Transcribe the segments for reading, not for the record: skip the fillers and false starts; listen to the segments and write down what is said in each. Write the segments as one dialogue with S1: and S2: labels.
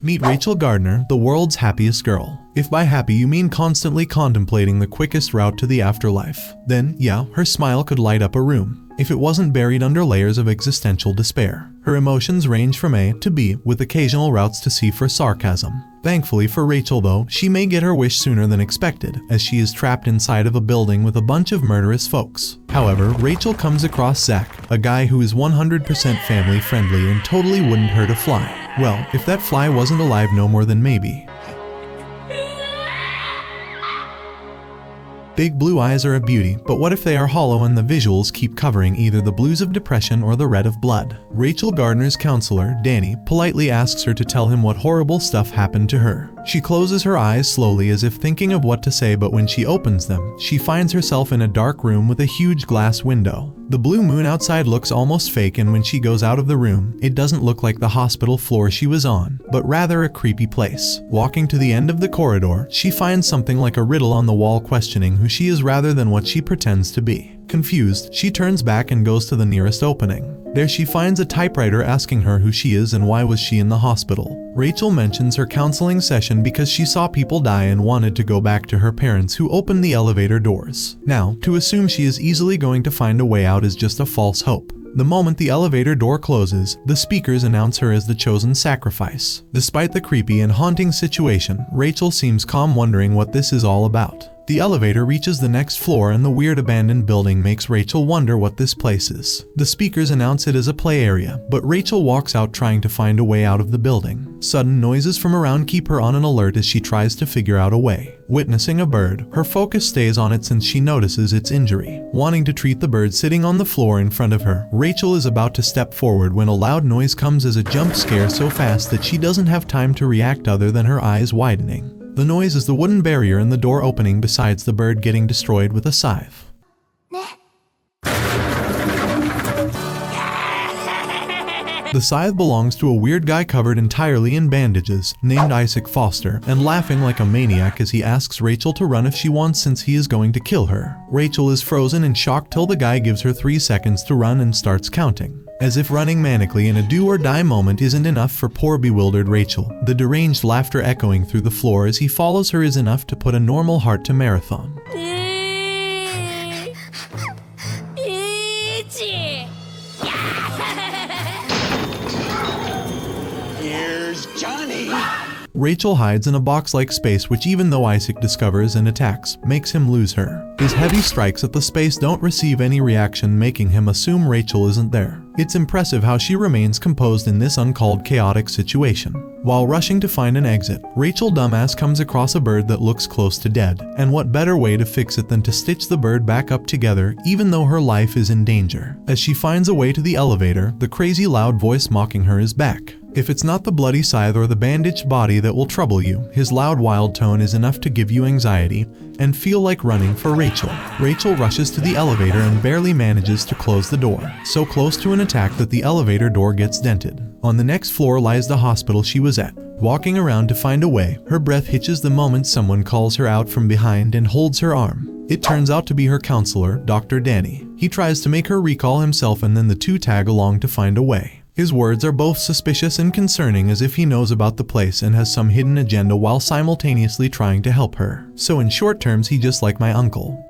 S1: Meet Rachel Gardner, the world's happiest girl. If by happy you mean constantly contemplating the quickest route to the afterlife, then yeah, her smile could light up a room, if it wasn't buried under layers of existential despair. Her emotions range from A to B, with occasional routes to C for sarcasm. Thankfully for Rachel though, she may get her wish sooner than expected, as she is trapped inside of a building with a bunch of murderous folks. However, Rachel comes across Zack, a guy who is 100% family friendly and totally wouldn't hurt a fly. Well, if that fly wasn't alive no more than maybe. Big blue eyes are a beauty, but what if they are hollow and the visuals keep covering either the blues of depression or the red of blood? Rachel Gardner's counselor, Danny, politely asks her to tell him what horrible stuff happened to her. She closes her eyes slowly as if thinking of what to say, but when she opens them, she finds herself in a dark room with a huge glass window. The blue moon outside looks almost fake, and when she goes out of the room, it doesn't look like the hospital floor she was on, but rather a creepy place. Walking to the end of the corridor, she finds something like a riddle on the wall questioning who she is rather than what she pretends to be. Confused, she turns back and goes to the nearest opening. There she finds a typewriter asking her who she is and why was she in the hospital. Rachel mentions her counseling session because she saw people die and wanted to go back to her parents who opened the elevator doors. Now, to assume she is easily going to find a way out is just a false hope. The moment the elevator door closes, the speakers announce her as the chosen sacrifice. Despite the creepy and haunting situation, Rachel seems calm, wondering what this is all about. The elevator reaches the next floor and the weird abandoned building makes Rachel wonder what this place is. The speakers announce it as a play area, but Rachel walks out trying to find a way out of the building. Sudden noises from around keep her on an alert as she tries to figure out a way. Witnessing a bird, her focus stays on it since she notices its injury. Wanting to treat the bird sitting on the floor in front of her, Rachel is about to step forward when a loud noise comes as a jump scare so fast that she doesn't have time to react other than her eyes widening. The noise is the wooden barrier and the door opening besides the bird getting destroyed with a scythe. The scythe belongs to a weird guy covered entirely in bandages, named Isaac Foster, and laughing like a maniac as he asks Rachel to run if she wants since he is going to kill her. Rachel is frozen in shock till the guy gives her 3 seconds to run and starts counting. As if running manically in a do-or-die moment isn't enough for poor bewildered Rachel, the deranged laughter echoing through the floor as he follows her is enough to put a normal heart to marathon.
S2: Here's Johnny!
S1: Rachel hides in a box-like space which, even though Isaac discovers and attacks, makes him lose her. His heavy strikes at the space don't receive any reaction, making him assume Rachel isn't there. It's impressive how she remains composed in this uncalled chaotic situation. While rushing to find an exit, Rachel dumbass comes across a bird that looks close to dead, and what better way to fix it than to stitch the bird back up together even though her life is in danger. As she finds a way to the elevator, the crazy loud voice mocking her is back. If it's not the bloody scythe or the bandaged body that will trouble you, his loud wild tone is enough to give you anxiety and feel like running for Rachel. Rachel rushes to the elevator and barely manages to close the door, so close to an attack that the elevator door gets dented. On the next floor lies the hospital she was at. Walking around to find a way, her breath hitches the moment someone calls her out from behind and holds her arm. It turns out to be her counselor, Dr. Danny. He tries to make her recall himself and then the two tag along to find a way. His words are both suspicious and concerning, as if he knows about the place and has some hidden agenda while simultaneously trying to help her. So in short terms, he just like my uncle.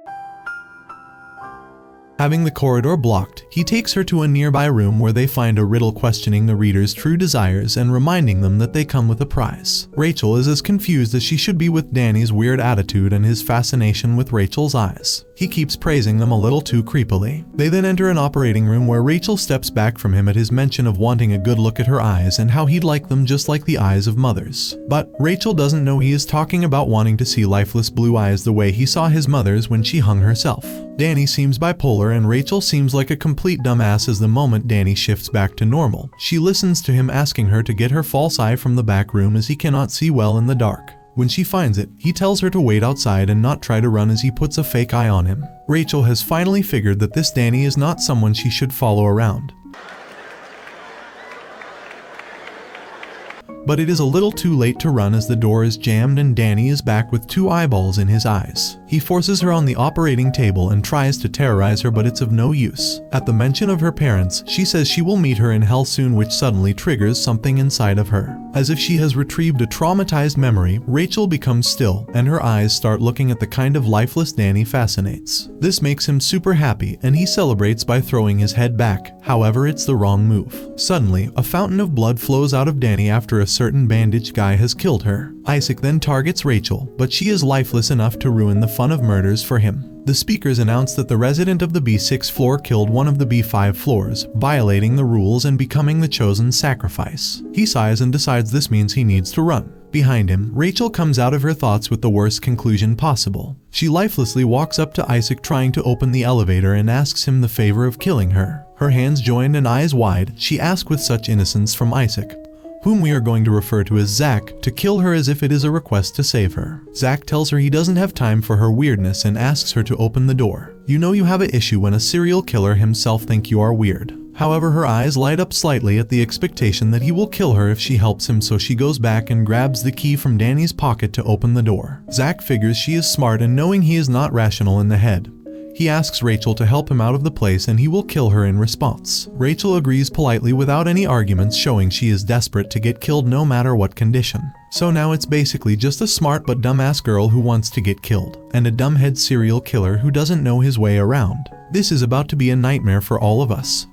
S1: Having the corridor blocked, he takes her to a nearby room where they find a riddle questioning the reader's true desires and reminding them that they come with a prize. Rachel is as confused as she should be with Danny's weird attitude and his fascination with Rachel's eyes. He keeps praising them a little too creepily. They then enter an operating room where Rachel steps back from him at his mention of wanting a good look at her eyes and how he'd like them just like the eyes of mothers. But Rachel doesn't know he is talking about wanting to see lifeless blue eyes the way he saw his mother's when she hung herself. Danny seems bipolar and Rachel seems like a complete dumbass as the moment Danny shifts back to normal, she listens to him asking her to get her false eye from the back room as he cannot see well in the dark. When she finds it, he tells her to wait outside and not try to run as he puts a fake eye on him. Rachel has finally figured that this Danny is not someone she should follow around. But it is a little too late to run as the door is jammed and Danny is back with 2 eyeballs in his eyes. He forces her on the operating table and tries to terrorize her, but it's of no use. At the mention of her parents, she says she will meet her in hell soon, which suddenly triggers something inside of her. As if she has retrieved a traumatized memory, Rachel becomes still and her eyes start looking at the kind of lifeless Danny fascinates. This makes him super happy and he celebrates by throwing his head back. However, it's the wrong move. Suddenly, a fountain of blood flows out of Danny after a certain bandaged guy has killed her. Isaac then targets Rachel, but she is lifeless enough to ruin the fun of murders for him. The speakers announce that the resident of the B6 floor killed one of the B5 floors, violating the rules and becoming the chosen sacrifice. He sighs and decides this means he needs to run. Behind him, Rachel comes out of her thoughts with the worst conclusion possible. She lifelessly walks up to Isaac trying to open the elevator and asks him the favor of killing her. Her hands joined and eyes wide, she asks with such innocence from Isaac, whom we are going to refer to as Zack, to kill her as if it is a request to save her. Zack tells her he doesn't have time for her weirdness and asks her to open the door. You know you have an issue when a serial killer himself think you are weird. However, her eyes light up slightly at the expectation that he will kill her if she helps him, so she goes back and grabs the key from Danny's pocket to open the door. Zack figures she is smart and knowing he is not rational in the head, he asks Rachel to help him out of the place and he will kill her in response. Rachel agrees politely without any arguments, showing she is desperate to get killed no matter what condition. So now it's basically just a smart but dumbass girl who wants to get killed, and a dumbhead serial killer who doesn't know his way around. This is about to be a nightmare for all of us.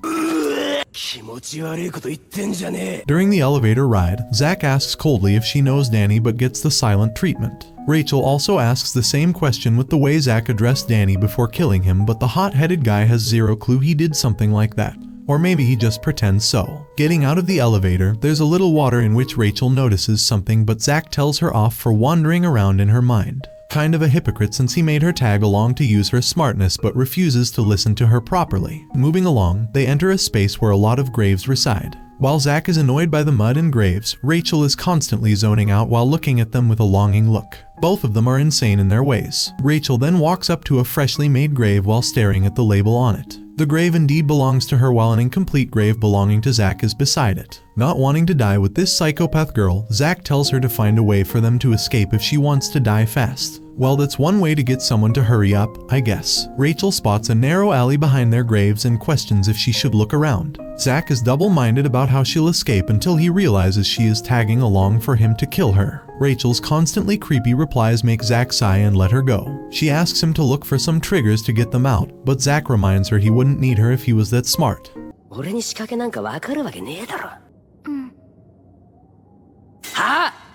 S1: During the elevator ride, Zack asks coldly if she knows Danny but gets the silent treatment. Rachel also asks the same question with the way Zack addressed Danny before killing him, but the hot-headed guy has zero clue he did something like that. Or maybe he just pretends so. Getting out of the elevator, there's a little water in which Rachel notices something, but Zack tells her off for wandering around in her mind. Kind of a hypocrite since he made her tag along to use her smartness but refuses to listen to her properly. Moving along, they enter a space where a lot of graves reside. While Zack is annoyed by the mud and graves, Rachel is constantly zoning out while looking at them with a longing look. Both of them are insane in their ways. Rachel then walks up to a freshly made grave while staring at the label on it. The grave indeed belongs to her, while an incomplete grave belonging to Zack is beside it. Not wanting to die with this psychopath girl, Zack tells her to find a way for them to escape if she wants to die fast. Well, that's one way to get someone to hurry up, I guess. Rachel spots a narrow alley behind their graves and questions if she should look around. Zack is double-minded about how she'll escape until he realizes she is tagging along for him to kill her. Rachel's constantly creepy replies make Zack sigh and let her go. She asks him to look for some triggers to get them out, but Zack reminds her he wouldn't need her if he was that smart.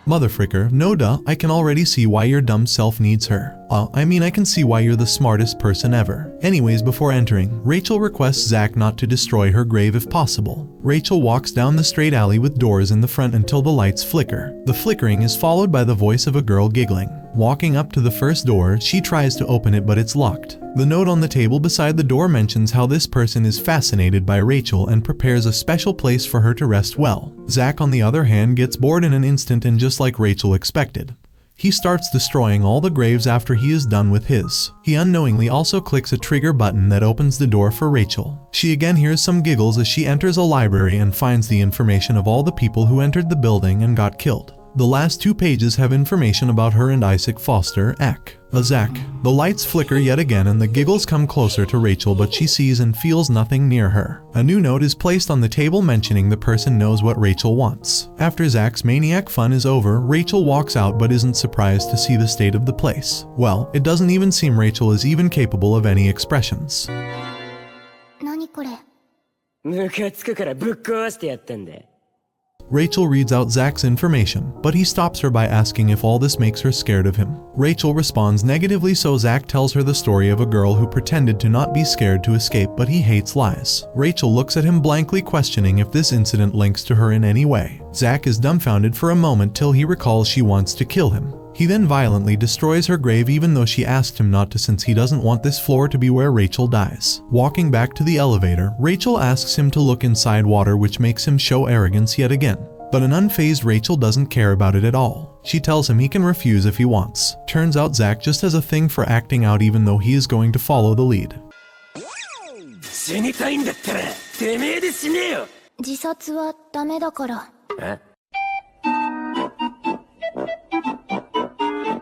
S1: Motherfricker, no duh, I can already see why your dumb self needs her. I can see why you're the smartest person ever. Anyways, before entering, Rachel requests Zack not to destroy her grave if possible. Rachel walks down the straight alley with doors in the front until the lights flicker. The flickering is followed by the voice of a girl giggling. Walking up to the first door, she tries to open it but it's locked. The note on the table beside the door mentions how this person is fascinated by Rachel and prepares a special place for her to rest well. Zack, on the other hand, gets bored in an instant, and just like Rachel expected, he starts destroying all the graves after he is done with his. He unknowingly also clicks a trigger button that opens the door for Rachel. She again hears some giggles as she enters a library and finds the information of all the people who entered the building and got killed. The last 2 pages have information about her and Isaac Foster, Zack. The lights flicker yet again and the giggles come closer to Rachel, but she sees and feels nothing near her. A new note is placed on the table mentioning the person knows what Rachel wants. After Zack's maniac fun is over, Rachel walks out but isn't surprised to see the state of the place. Well, it doesn't even seem Rachel is even capable of any expressions. Rachel reads out Zack's information, but he stops her by asking if all this makes her scared of him. Rachel responds negatively, so Zack tells her the story of a girl who pretended to not be scared to escape, but he hates lies. Rachel looks at him blankly, questioning if this incident links to her in any way. Zack is dumbfounded for a moment till he recalls she wants to kill him. He then violently destroys her grave even though she asked him not to, since he doesn't want this floor to be where Rachel dies. Walking back to the elevator, Rachel asks him to look inside water, which makes him show arrogance yet again. But an unfazed Rachel doesn't care about it at all. She tells him he can refuse if he wants. Turns out Zack just has a thing for acting out even though he is going to follow the lead.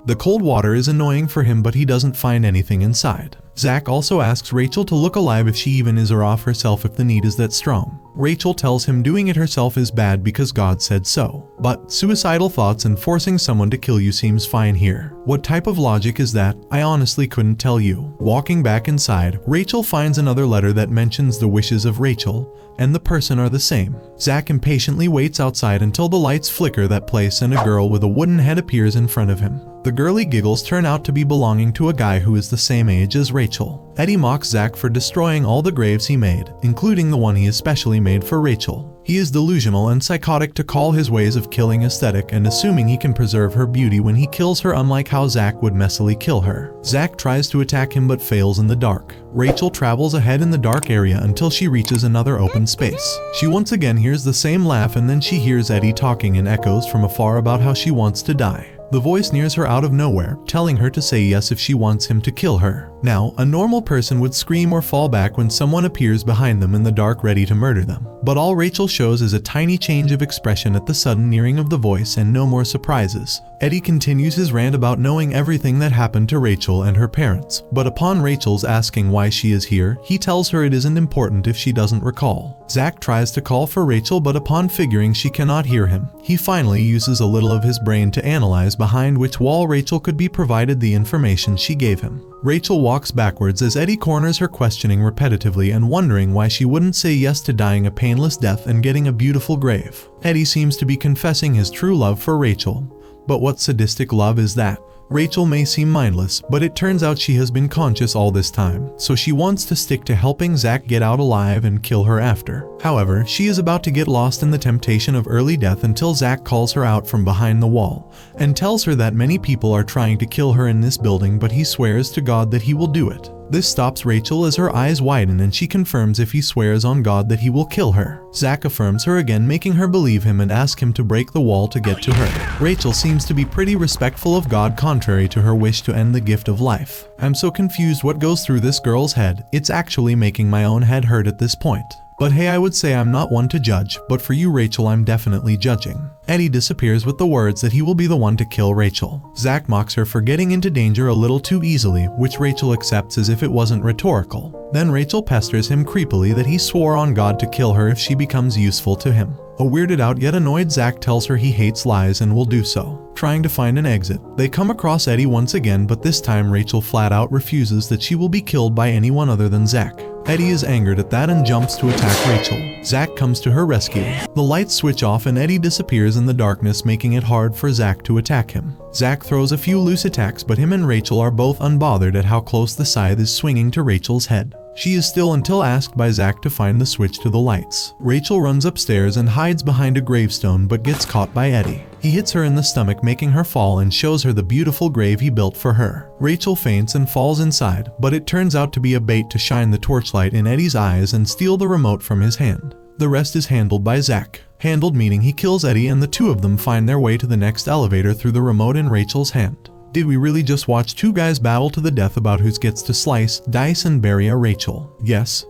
S1: The cold water is annoying for him, but he doesn't find anything inside. Zack also asks Rachel to look alive if she even is, or off herself if the need is that strong. Rachel tells him doing it herself is bad because God said so. But suicidal thoughts and forcing someone to kill you seems fine here. What type of logic is that? I honestly couldn't tell you. Walking back inside, Rachel finds another letter that mentions the wishes of Rachel and the person are the same. Zack impatiently waits outside until the lights flicker that place and a girl with a wooden head appears in front of him. The girly giggles turn out to be belonging to a guy who is the same age as Rachel. Eddie mocks Zack for destroying all the graves he made, including the one he especially made for Rachel. He is delusional and psychotic to call his ways of killing aesthetic and assuming he can preserve her beauty when he kills her, unlike how Zack would messily kill her. Zack tries to attack him but fails in the dark. Rachel travels ahead in the dark area until she reaches another open space. She once again hears the same laugh, and then she hears Eddie talking in echoes from afar about how she wants to die. The voice nears her out of nowhere, telling her to say yes if she wants him to kill her. Now, a normal person would scream or fall back when someone appears behind them in the dark ready to murder them. But all Rachel shows is a tiny change of expression at the sudden nearing of the voice and no more surprises. Eddie continues his rant about knowing everything that happened to Rachel and her parents, but upon Rachel's asking why she is here, he tells her it isn't important if she doesn't recall. Zack tries to call for Rachel, but upon figuring she cannot hear him, he finally uses a little of his brain to analyze behind which wall Rachel could be provided the information she gave him. Rachel walks backwards as Eddie corners her, questioning repetitively and wondering why she wouldn't say yes to dying a painless death and getting a beautiful grave. Eddie seems to be confessing his true love for Rachel. But what sadistic love is that? Rachel may seem mindless, but it turns out she has been conscious all this time, so she wants to stick to helping Zack get out alive and kill her after. However, she is about to get lost in the temptation of early death until Zack calls her out from behind the wall and tells her that many people are trying to kill her in this building, but he swears to God that he will do it. This stops Rachel as her eyes widen and she confirms if he swears on God that he will kill her. Zack affirms her again, making her believe him and ask him to break the wall to get to her. Rachel seems to be pretty respectful of God, contrary to her wish to end the gift of life. I'm so confused what goes through this girl's head, it's actually making my own head hurt at this point. But hey, I would say I'm not one to judge, but for you Rachel I'm definitely judging. Eddie disappears with the words that he will be the one to kill Rachel. Zack mocks her for getting into danger a little too easily, which Rachel accepts as if it wasn't rhetorical. Then Rachel pesters him creepily that he swore on God to kill her if she becomes useful to him. A weirded out yet annoyed Zack tells her he hates lies and will do so. Trying to find an exit, they come across Eddie once again, but this time Rachel flat out refuses that she will be killed by anyone other than Zack. Eddie is angered at that and jumps to attack Rachel. Zack comes to her rescue. The lights switch off and Eddie disappears in the darkness, making it hard for Zack to attack him. Zack throws a few loose attacks, but him and Rachel are both unbothered at how close the scythe is swinging to Rachel's head. She is still until asked by Zack to find the switch to the lights. Rachel runs upstairs and hides behind a gravestone but gets caught by Eddie. He hits her in the stomach, making her fall, and shows her the beautiful grave he built for her. Rachel faints and falls inside, but it turns out to be a bait to shine the torchlight in Eddie's eyes and steal the remote from his hand. The rest is handled by Zack. Handled meaning he kills Eddie and the two of them find their way to the next elevator through the remote in Rachel's hand. Did we really just watch two guys battle to the death about who gets to slice, dice, and bury a Rachel? Yes,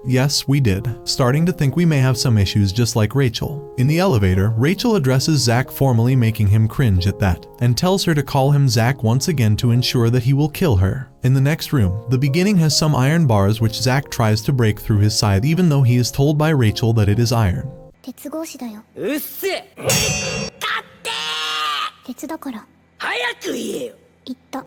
S1: we did. Starting to think we may have some issues just like Rachel. In the elevator, Rachel addresses Zack formally, making him cringe at that, and tells her to call him Zack once again to ensure that he will kill her. In the next room, the beginning has some iron bars which Zack tries to break through his scythe, even though he is told by Rachel that it is iron.
S3: 鉄格子だよ。うっせえ。勝ってー。鉄だから。早く言えよ。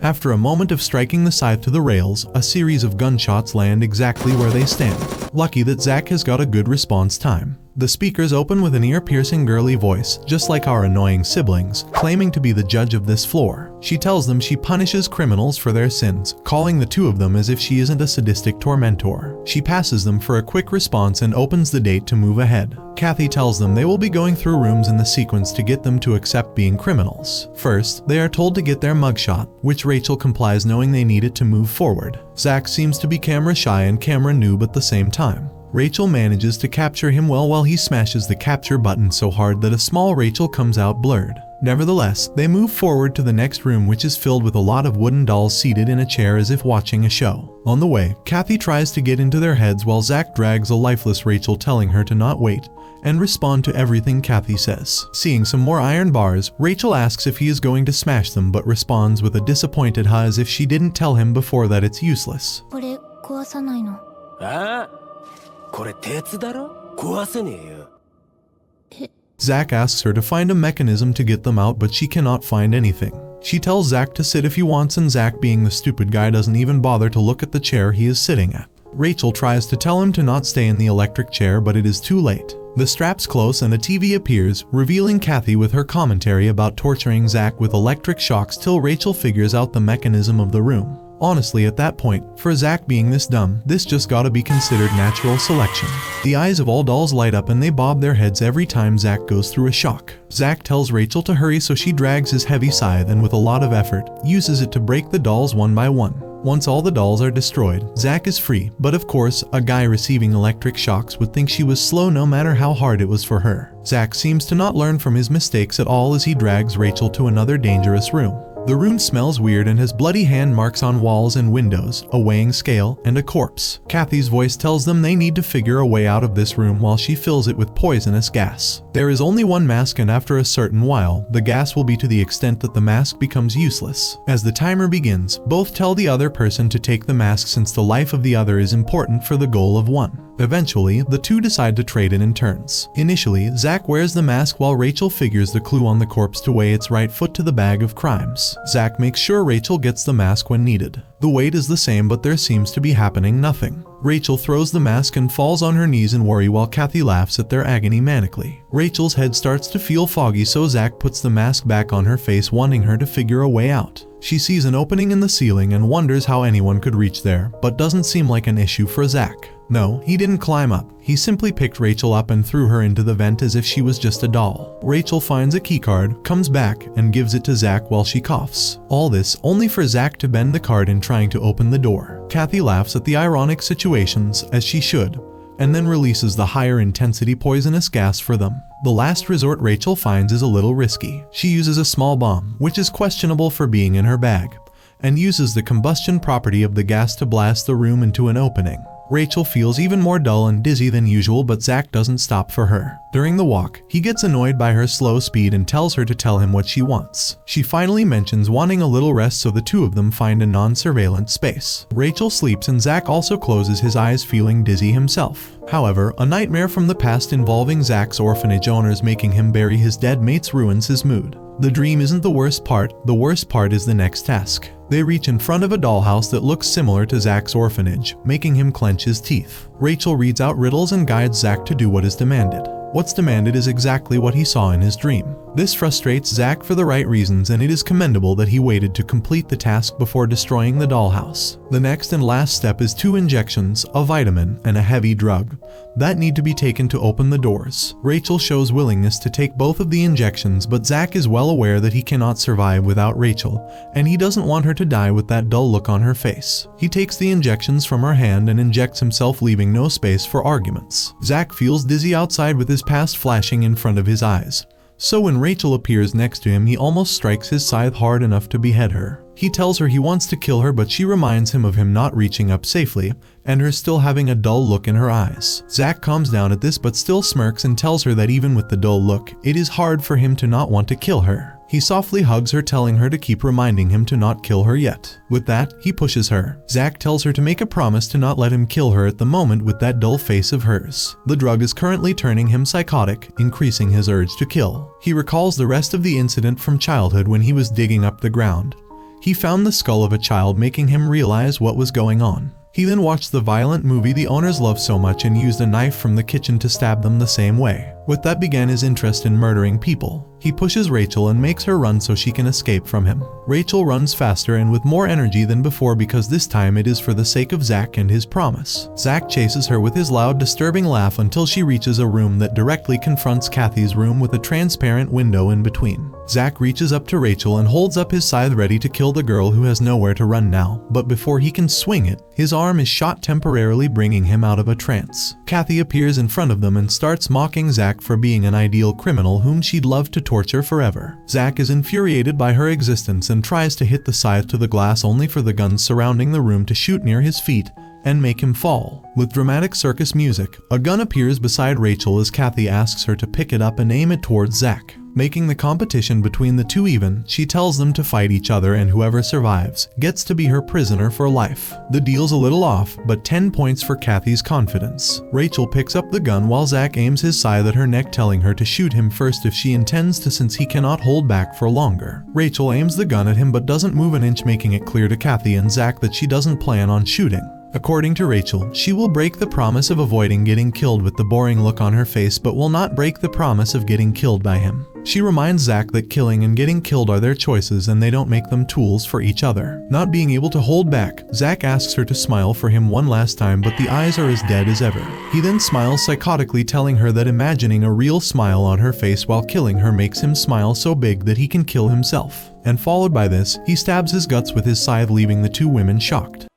S1: After a moment of striking the scythe to the rails, a series of gunshots land exactly where they stand. Lucky that Zack has got a good response time. The speakers open with an ear-piercing girly voice, just like our annoying siblings, claiming to be the judge of this floor. She tells them she punishes criminals for their sins, calling the two of them as if she isn't a sadistic tormentor. She passes them for a quick response and opens the date to move ahead. Kathy tells them they will be going through rooms in the sequence to get them to accept being criminals. First, they are told to get their mugshot, which Rachel complies, knowing they need it to move forward. Zack seems to be camera shy and camera noob at the same time. Rachel manages to capture him well while he smashes the capture button so hard that a small Rachel comes out blurred. Nevertheless, they move forward to the next room, which is filled with a lot of wooden dolls seated in a chair as if watching a show. On the way, Kathy tries to get into their heads while Zack drags a lifeless Rachel, telling her to not wait and respond to everything Kathy says. Seeing some more iron bars, Rachel asks if he is going to smash them, but responds with a disappointed huh as if she didn't tell him before that it's useless.
S3: これ壊さないの。
S2: ああ、これ鉄だろ？壊せねえよ。
S1: Zack asks her to find a mechanism to get them out, but she cannot find anything. She tells Zack to sit if he wants, and Zack, being the stupid guy, doesn't even bother to look at the chair he is sitting at. Rachel tries to tell him to not stay in the electric chair, but it is too late. The strap's close and a TV appears, revealing Kathy with her commentary about torturing Zack with electric shocks till Rachel figures out the mechanism of the room. Honestly, at that point, for Zack being this dumb, this just gotta be considered natural selection. The eyes of all dolls light up and they bob their heads every time Zack goes through a shock. Zack tells Rachel to hurry, so she drags his heavy scythe and with a lot of effort, uses it to break the dolls one by one. Once all the dolls are destroyed, Zack is free, but of course, a guy receiving electric shocks would think she was slow no matter how hard it was for her. Zack seems to not learn from his mistakes at all as he drags Rachel to another dangerous room. The room smells weird and has bloody hand marks on walls and windows, a weighing scale, and a corpse. Kathy's voice tells them they need to figure a way out of this room while she fills it with poisonous gas. There is only one mask, and after a certain while, the gas will be to the extent that the mask becomes useless. As the timer begins, both tell the other person to take the mask since the life of the other is important for the goal of one. Eventually, the two decide to trade it in turns. Initially, Zack wears the mask while Rachel figures the clue on the corpse to weigh its right foot to the bag of crimes. Zack makes sure Rachel gets the mask when needed. The weight is the same, but there seems to be happening nothing. Rachel throws the mask and falls on her knees in worry while Kathy laughs at their agony manically. Rachel's head starts to feel foggy, so Zack puts the mask back on her face, wanting her to figure a way out. She sees an opening in the ceiling and wonders how anyone could reach there, but doesn't seem like an issue for Zack. No, he didn't climb up. He simply picked Rachel up and threw her into the vent as if she was just a doll. Rachel finds a keycard, comes back, and gives it to Zack while she coughs. All this only for Zack to bend the card in trying to open the door. Kathy laughs at the ironic situations, as she should, and then releases the higher intensity poisonous gas for them. The last resort Rachel finds is a little risky. She uses a small bomb, which is questionable for being in her bag, and uses the combustion property of the gas to blast the room into an opening. Rachel feels even more dull and dizzy than usual, but Zack doesn't stop for her. During the walk, he gets annoyed by her slow speed and tells her to tell him what she wants. She finally mentions wanting a little rest, so the two of them find a non-surveillance space. Rachel sleeps and Zack also closes his eyes, feeling dizzy himself. However, a nightmare from the past involving Zack's orphanage owners making him bury his dead mates ruins his mood. The dream isn't the worst part is the next task. They reach in front of a dollhouse that looks similar to Zack's orphanage, making him clench his teeth. Rachel reads out riddles and guides Zack to do what is demanded. What's demanded is exactly what he saw in his dream. This frustrates Zack for the right reasons, and it is commendable that he waited to complete the task before destroying the dollhouse. The next and last step is 2 injections, a vitamin, and a heavy drug that need to be taken to open the doors. Rachel shows willingness to take both of the injections, but Zack is well aware that he cannot survive without Rachel, and he doesn't want her to die with that dull look on her face. He takes the injections from her hand and injects himself, leaving no space for arguments. Zack feels dizzy outside with his past flashing in front of his eyes. So when Rachel appears next to him, he almost strikes his scythe hard enough to behead her. He tells her he wants to kill her, but she reminds him of him not reaching up safely, and her still having a dull look in her eyes. Zack calms down at this but still smirks and tells her that even with the dull look, it is hard for him to not want to kill her. He softly hugs her, telling her to keep reminding him to not kill her yet. With that, he pushes her. Zack tells her to make a promise to not let him kill her at the moment with that dull face of hers. The drug is currently turning him psychotic, increasing his urge to kill. He recalls the rest of the incident from childhood when he was digging up the ground. He found the skull of a child, making him realize what was going on. He then watched the violent movie the owners love so much and used a knife from the kitchen to stab them the same way. With that began his interest in murdering people. He pushes Rachel and makes her run so she can escape from him. Rachel runs faster and with more energy than before because this time it is for the sake of Zack and his promise. Zack chases her with his loud, disturbing laugh until she reaches a room that directly confronts Kathy's room with a transparent window in between. Zack reaches up to Rachel and holds up his scythe ready to kill the girl who has nowhere to run now, but before he can swing it, his arm is shot, temporarily bringing him out of a trance. Kathy appears in front of them and starts mocking Zack for being an ideal criminal whom she'd love to torture forever. Zack is infuriated by her existence and tries to hit the scythe to the glass, only for the guns surrounding the room to shoot near his feet and make him fall. With dramatic circus music, a gun appears beside Rachel as Kathy asks her to pick it up and aim it towards Zack. Making the competition between the two even, she tells them to fight each other and whoever survives gets to be her prisoner for life. The deal's a little off, but 10 points for Kathy's confidence. Rachel picks up the gun while Zack aims his scythe at her neck, telling her to shoot him first if she intends to, since he cannot hold back for longer. Rachel aims the gun at him but doesn't move an inch, making it clear to Kathy and Zack that she doesn't plan on shooting. According to Rachel, she will break the promise of avoiding getting killed with the boring look on her face, but will not break the promise of getting killed by him. She reminds Zack that killing and getting killed are their choices and they don't make them tools for each other. Not being able to hold back, Zack asks her to smile for him one last time, but the eyes are as dead as ever. He then smiles psychotically, telling her that imagining a real smile on her face while killing her makes him smile so big that he can kill himself. And followed by this, he stabs his guts with his scythe, leaving the two women shocked.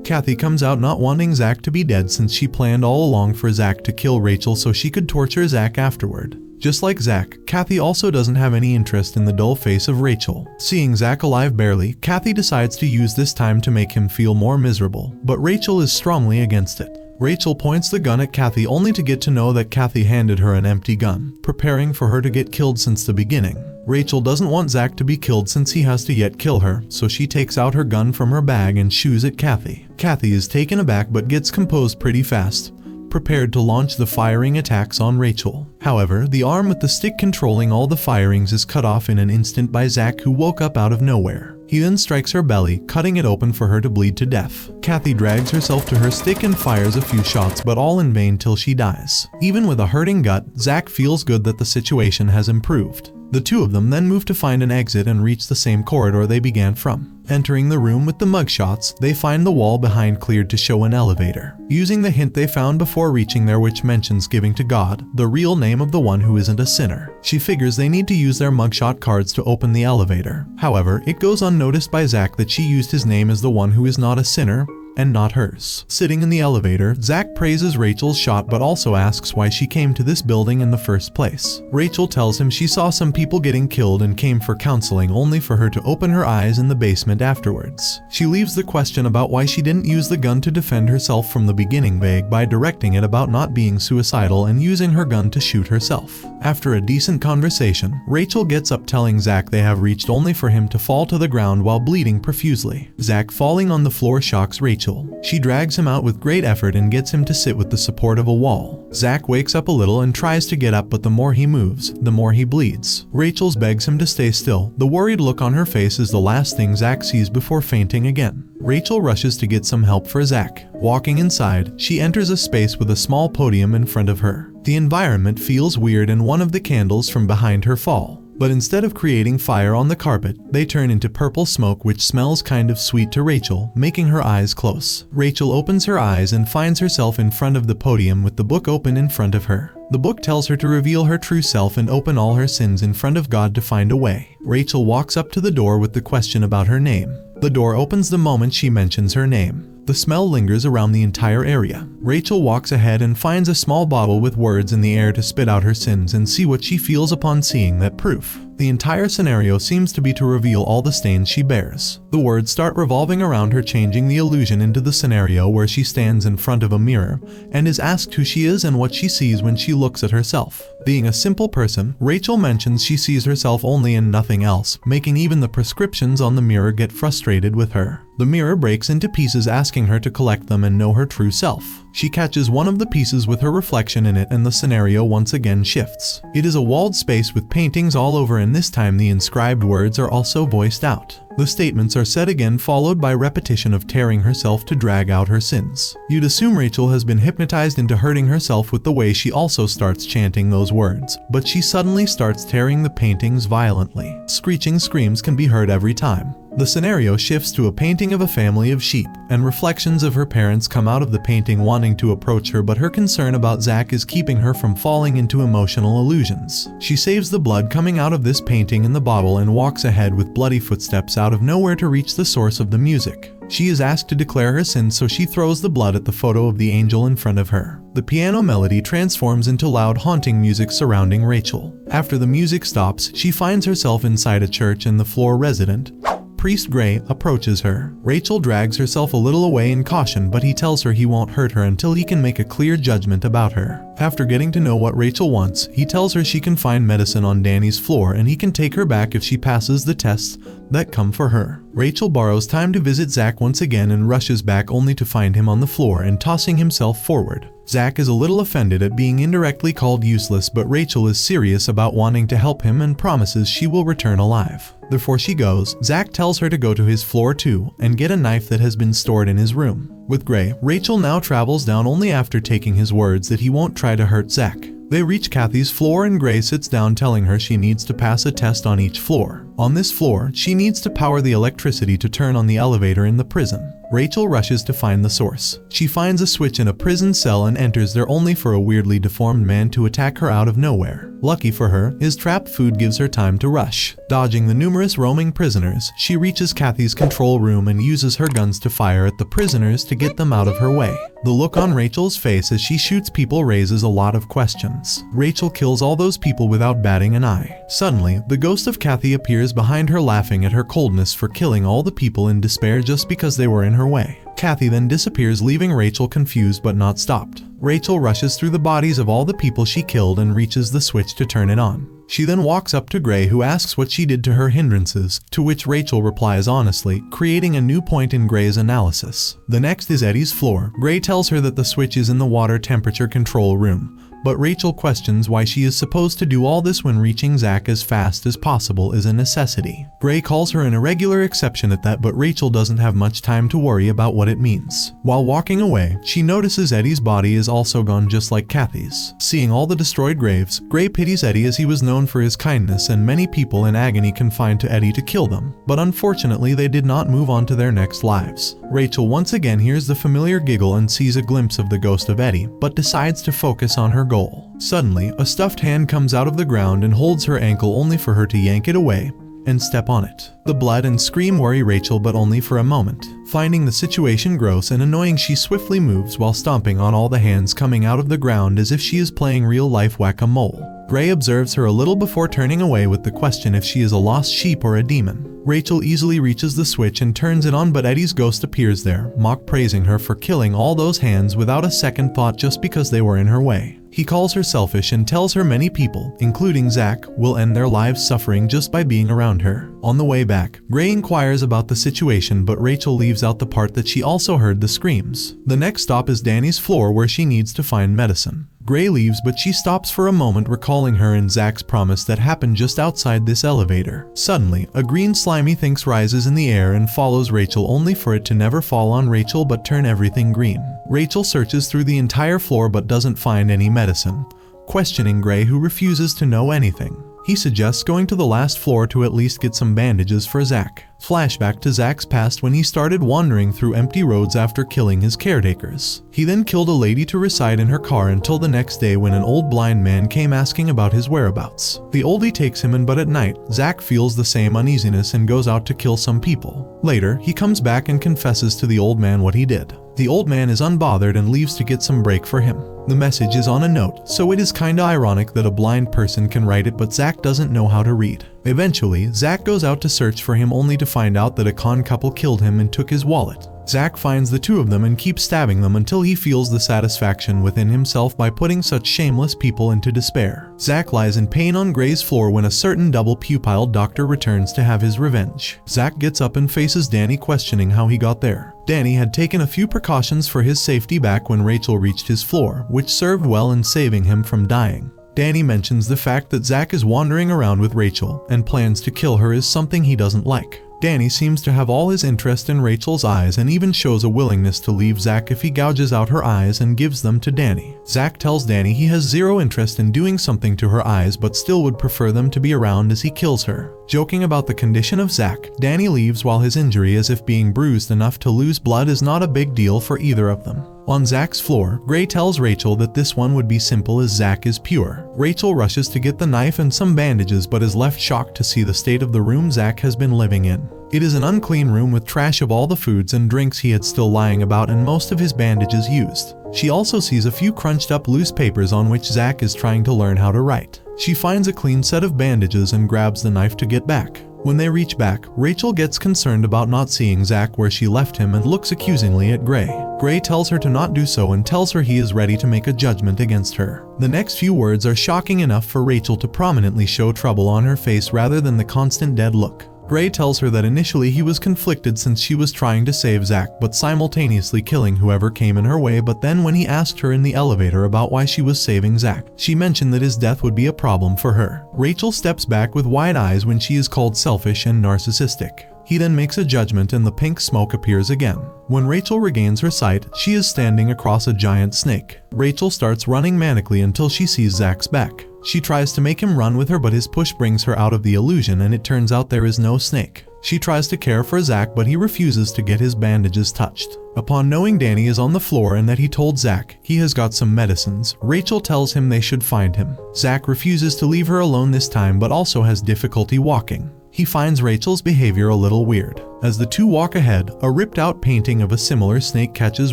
S1: Kathy comes out, not wanting Zack to be dead since she planned all along for Zack to kill Rachel so she could torture Zack afterward. Just like Zack, Kathy also doesn't have any interest in the dull face of Rachel. Seeing Zack alive barely, Kathy decides to use this time to make him feel more miserable, but Rachel is strongly against it. Rachel points the gun at Kathy only to get to know that Kathy handed her an empty gun, preparing for her to get killed since the beginning. Rachel doesn't want Zack to be killed since he has to yet kill her, so she takes out her gun from her bag and shoots at Kathy. Kathy is taken aback but gets composed pretty fast, prepared to launch the firing attacks on Rachel. However, the arm with the stick controlling all the firings is cut off in an instant by Zack, who woke up out of nowhere. He then strikes her belly, cutting it open for her to bleed to death. Kathy drags herself to her stick and fires a few shots, but all in vain till she dies. Even with a hurting gut, Zack feels good that the situation has improved. The two of them then move to find an exit and reach the same corridor they began from. Entering the room with the mugshots, they find the wall behind cleared to show an elevator. Using the hint they found before reaching there, which mentions giving to God the real name of the one who isn't a sinner, she figures they need to use their mugshot cards to open the elevator. However, it goes unnoticed by Zack that she used his name as the one who is not a sinner, and not hers. Sitting in the elevator, Zack praises Rachel's shot but also asks why she came to this building in the first place. Rachel tells him she saw some people getting killed and came for counseling, only for her to open her eyes in the basement afterwards. She leaves the question about why she didn't use the gun to defend herself from the beginning vague by directing it about not being suicidal and using her gun to shoot herself. After a decent conversation, Rachel gets up, telling Zack they have reached, only for him to fall to the ground while bleeding profusely. Zack falling on the floor shocks Rachel. She drags him out with great effort and gets him to sit with the support of a wall. Zack wakes up a little and tries to get up, but the more he moves, the more he bleeds. Rachel begs him to stay still. The worried look on her face is the last thing Zack sees before fainting again. Rachel rushes to get some help for Zack. Walking inside, she enters a space with a small podium in front of her. The environment feels weird and one of the candles from behind her fall. But instead of creating fire on the carpet, they turn into purple smoke, which smells kind of sweet to Rachel, making her eyes close. Rachel opens her eyes and finds herself in front of the podium with the book open in front of her. The book tells her to reveal her true self and open all her sins in front of God to find a way. Rachel walks up to the door with the question about her name. The door opens the moment she mentions her name. The smell lingers around the entire area. Rachel walks ahead and finds a small bottle with words in the air to spit out her sins and see what she feels upon seeing that proof. The entire scenario seems to be to reveal all the stains she bears. The words start revolving around her, changing the illusion into the scenario where she stands in front of a mirror and is asked who she is and what she sees when she looks at herself. Being a simple person, Rachel mentions she sees herself only and nothing else, making even the prescriptions on the mirror get frustrated with her. The mirror breaks into pieces, asking her to collect them and know her true self. She catches one of the pieces with her reflection in it and the scenario once again shifts. It is a walled space with paintings all over and this time the inscribed words are also voiced out. The statements are said again, followed by repetition of tearing herself to drag out her sins. You'd assume Rachel has been hypnotized into hurting herself with the way she also starts chanting those words, but she suddenly starts tearing the paintings violently. Screeching screams can be heard every time. The scenario shifts to a painting of a family of sheep, and reflections of her parents come out of the painting wanting to approach her, but her concern about Zack is keeping her from falling into emotional illusions. She saves the blood coming out of this painting in the bottle and walks ahead with bloody footsteps out of nowhere to reach the source of the music. She is asked to declare her sins, so she throws the blood at the photo of the angel in front of her. The piano melody transforms into loud haunting music surrounding Rachel. After the music stops, she finds herself inside a church and the floor resident, Priest Gray, approaches her. Rachel drags herself a little away in caution, but he tells her he won't hurt her until he can make a clear judgment about her. After getting to know what Rachel wants, he tells her she can find medicine on Danny's floor and he can take her back if she passes the tests that come for her. Rachel borrows time to visit Zack once again and rushes back only to find him on the floor and tossing himself forward. Zack is a little offended at being indirectly called useless, but Rachel is serious about wanting to help him and promises she will return alive. Before she goes, Zack tells her to go to his floor too and get a knife that has been stored in his room. With Gray, Rachel now travels down only after taking his words that he won't try to hurt Zack. They reach Kathy's floor and Gray sits down telling her she needs to pass a test on each floor. On this floor, she needs to power the electricity to turn on the elevator in the prison. Rachel rushes to find the source. She finds a switch in a prison cell and enters there only for a weirdly deformed man to attack her out of nowhere. Lucky for her, his trapped food gives her time to rush. Dodging the numerous roaming prisoners, she reaches Kathy's control room and uses her guns to fire at the prisoners to get them out of her way. The look on Rachel's face as she shoots people raises a lot of questions. Rachel kills all those people without batting an eye. Suddenly, the ghost of Kathy appears behind her, laughing at her coldness for killing all the people in despair just because they were in her way. Kathy then disappears, leaving Rachel confused but not stopped. Rachel rushes through the bodies of all the people she killed and reaches the switch to turn it on. She then walks up to Gray, who asks what she did to her hindrances, to which Rachel replies honestly, creating a new point in Gray's analysis. The next is Eddie's floor. Gray tells her that the switch is in the water temperature control room, but Rachel questions why she is supposed to do all this when reaching Zack as fast as possible is a necessity. Gray calls her an irregular exception at that, but Rachel doesn't have much time to worry about what it means. While walking away, she notices Eddie's body is also gone, just like Kathy's. Seeing all the destroyed graves, Gray pities Eddie as he was known for his kindness and many people in agony confined to Eddie to kill them, but unfortunately they did not move on to their next lives. Rachel once again hears the familiar giggle and sees a glimpse of the ghost of Eddie, but decides to focus on her goal. Suddenly, a stuffed hand comes out of the ground and holds her ankle only for her to yank it away and step on it. The blood and scream worry Rachel, but only for a moment. Finding the situation gross and annoying, she swiftly moves while stomping on all the hands coming out of the ground as if she is playing real-life whack-a-mole. Gray observes her a little before turning away with the question if she is a lost sheep or a demon. Rachel easily reaches the switch and turns it on, but Eddie's ghost appears there, praising her for killing all those hands without a second thought just because they were in her way. He calls her selfish and tells her many people, including Zack, will end their lives suffering just by being around her. On the way back, Gray inquires about the situation, but Rachel leaves out the part that she also heard the screams. The next stop is Danny's floor, where she needs to find medicine. Gray leaves, but she stops for a moment, recalling her and Zack's promise that happened just outside this elevator. Suddenly, a green slimy thing rises in the air and follows Rachel, only for it to never fall on Rachel but turn everything green. Rachel searches through the entire floor but doesn't find any medicine, questioning Gray, who refuses to know anything. He suggests going to the last floor to at least get some bandages for Zack. Flashback to Zack's past when he started wandering through empty roads after killing his caretakers. He then killed a lady to reside in her car until the next day when an old blind man came asking about his whereabouts. The oldie takes him in, but at night, Zack feels the same uneasiness and goes out to kill some people. Later, he comes back and confesses to the old man what he did. The old man is unbothered and leaves to get some break for him. The message is on a note, so it is kinda ironic that a blind person can write it, but Zack doesn't know how to read. Eventually, Zack goes out to search for him only to find out that a con couple killed him and took his wallet. Zack finds the two of them and keeps stabbing them until he feels the satisfaction within himself by putting such shameless people into despair. Zack lies in pain on Gray's floor when a certain double-pupiled doctor returns to have his revenge. Zack gets up and faces Danny, questioning how he got there. Danny had taken a few precautions for his safety back when Rachel reached his floor, which served well in saving him from dying. Danny mentions the fact that Zack is wandering around with Rachel and plans to kill her is something he doesn't like. Danny seems to have all his interest in Rachel's eyes and even shows a willingness to leave Zack if he gouges out her eyes and gives them to Danny. Zack tells Danny he has zero interest in doing something to her eyes but still would prefer them to be around as he kills her. Joking about the condition of Zack, Danny leaves while his injury, as if being bruised enough to lose blood, is not a big deal for either of them. On Zack's floor, Gray tells Rachel that this one would be simple as Zack is pure. Rachel rushes to get the knife and some bandages but is left shocked to see the state of the room Zack has been living in. It is an unclean room with trash of all the foods and drinks he had still lying about and most of his bandages used. She also sees a few crunched up loose papers on which Zack is trying to learn how to write. She finds a clean set of bandages and grabs the knife to get back. When they reach back, Rachel gets concerned about not seeing Zack where she left him and looks accusingly at Gray. Gray tells her to not do so and tells her he is ready to make a judgment against her. The next few words are shocking enough for Rachel to prominently show trouble on her face rather than the constant dead look. Gray tells her that initially he was conflicted since she was trying to save Zack but simultaneously killing whoever came in her way, but then when he asked her in the elevator about why she was saving Zack, she mentioned that his death would be a problem for her. Rachel steps back with wide eyes when she is called selfish and narcissistic. He then makes a judgment and the pink smoke appears again. When Rachel regains her sight, she is standing across a giant snake. Rachel starts running manically until she sees Zack's back. She tries to make him run with her but his push brings her out of the illusion and it turns out there is no snake. She tries to care for Zack but he refuses to get his bandages touched. Upon knowing Danny is on the floor and that he told Zack he has got some medicines, Rachel tells him they should find him. Zack refuses to leave her alone this time but also has difficulty walking. He finds Rachel's behavior a little weird. As the two walk ahead, a ripped-out painting of a similar snake catches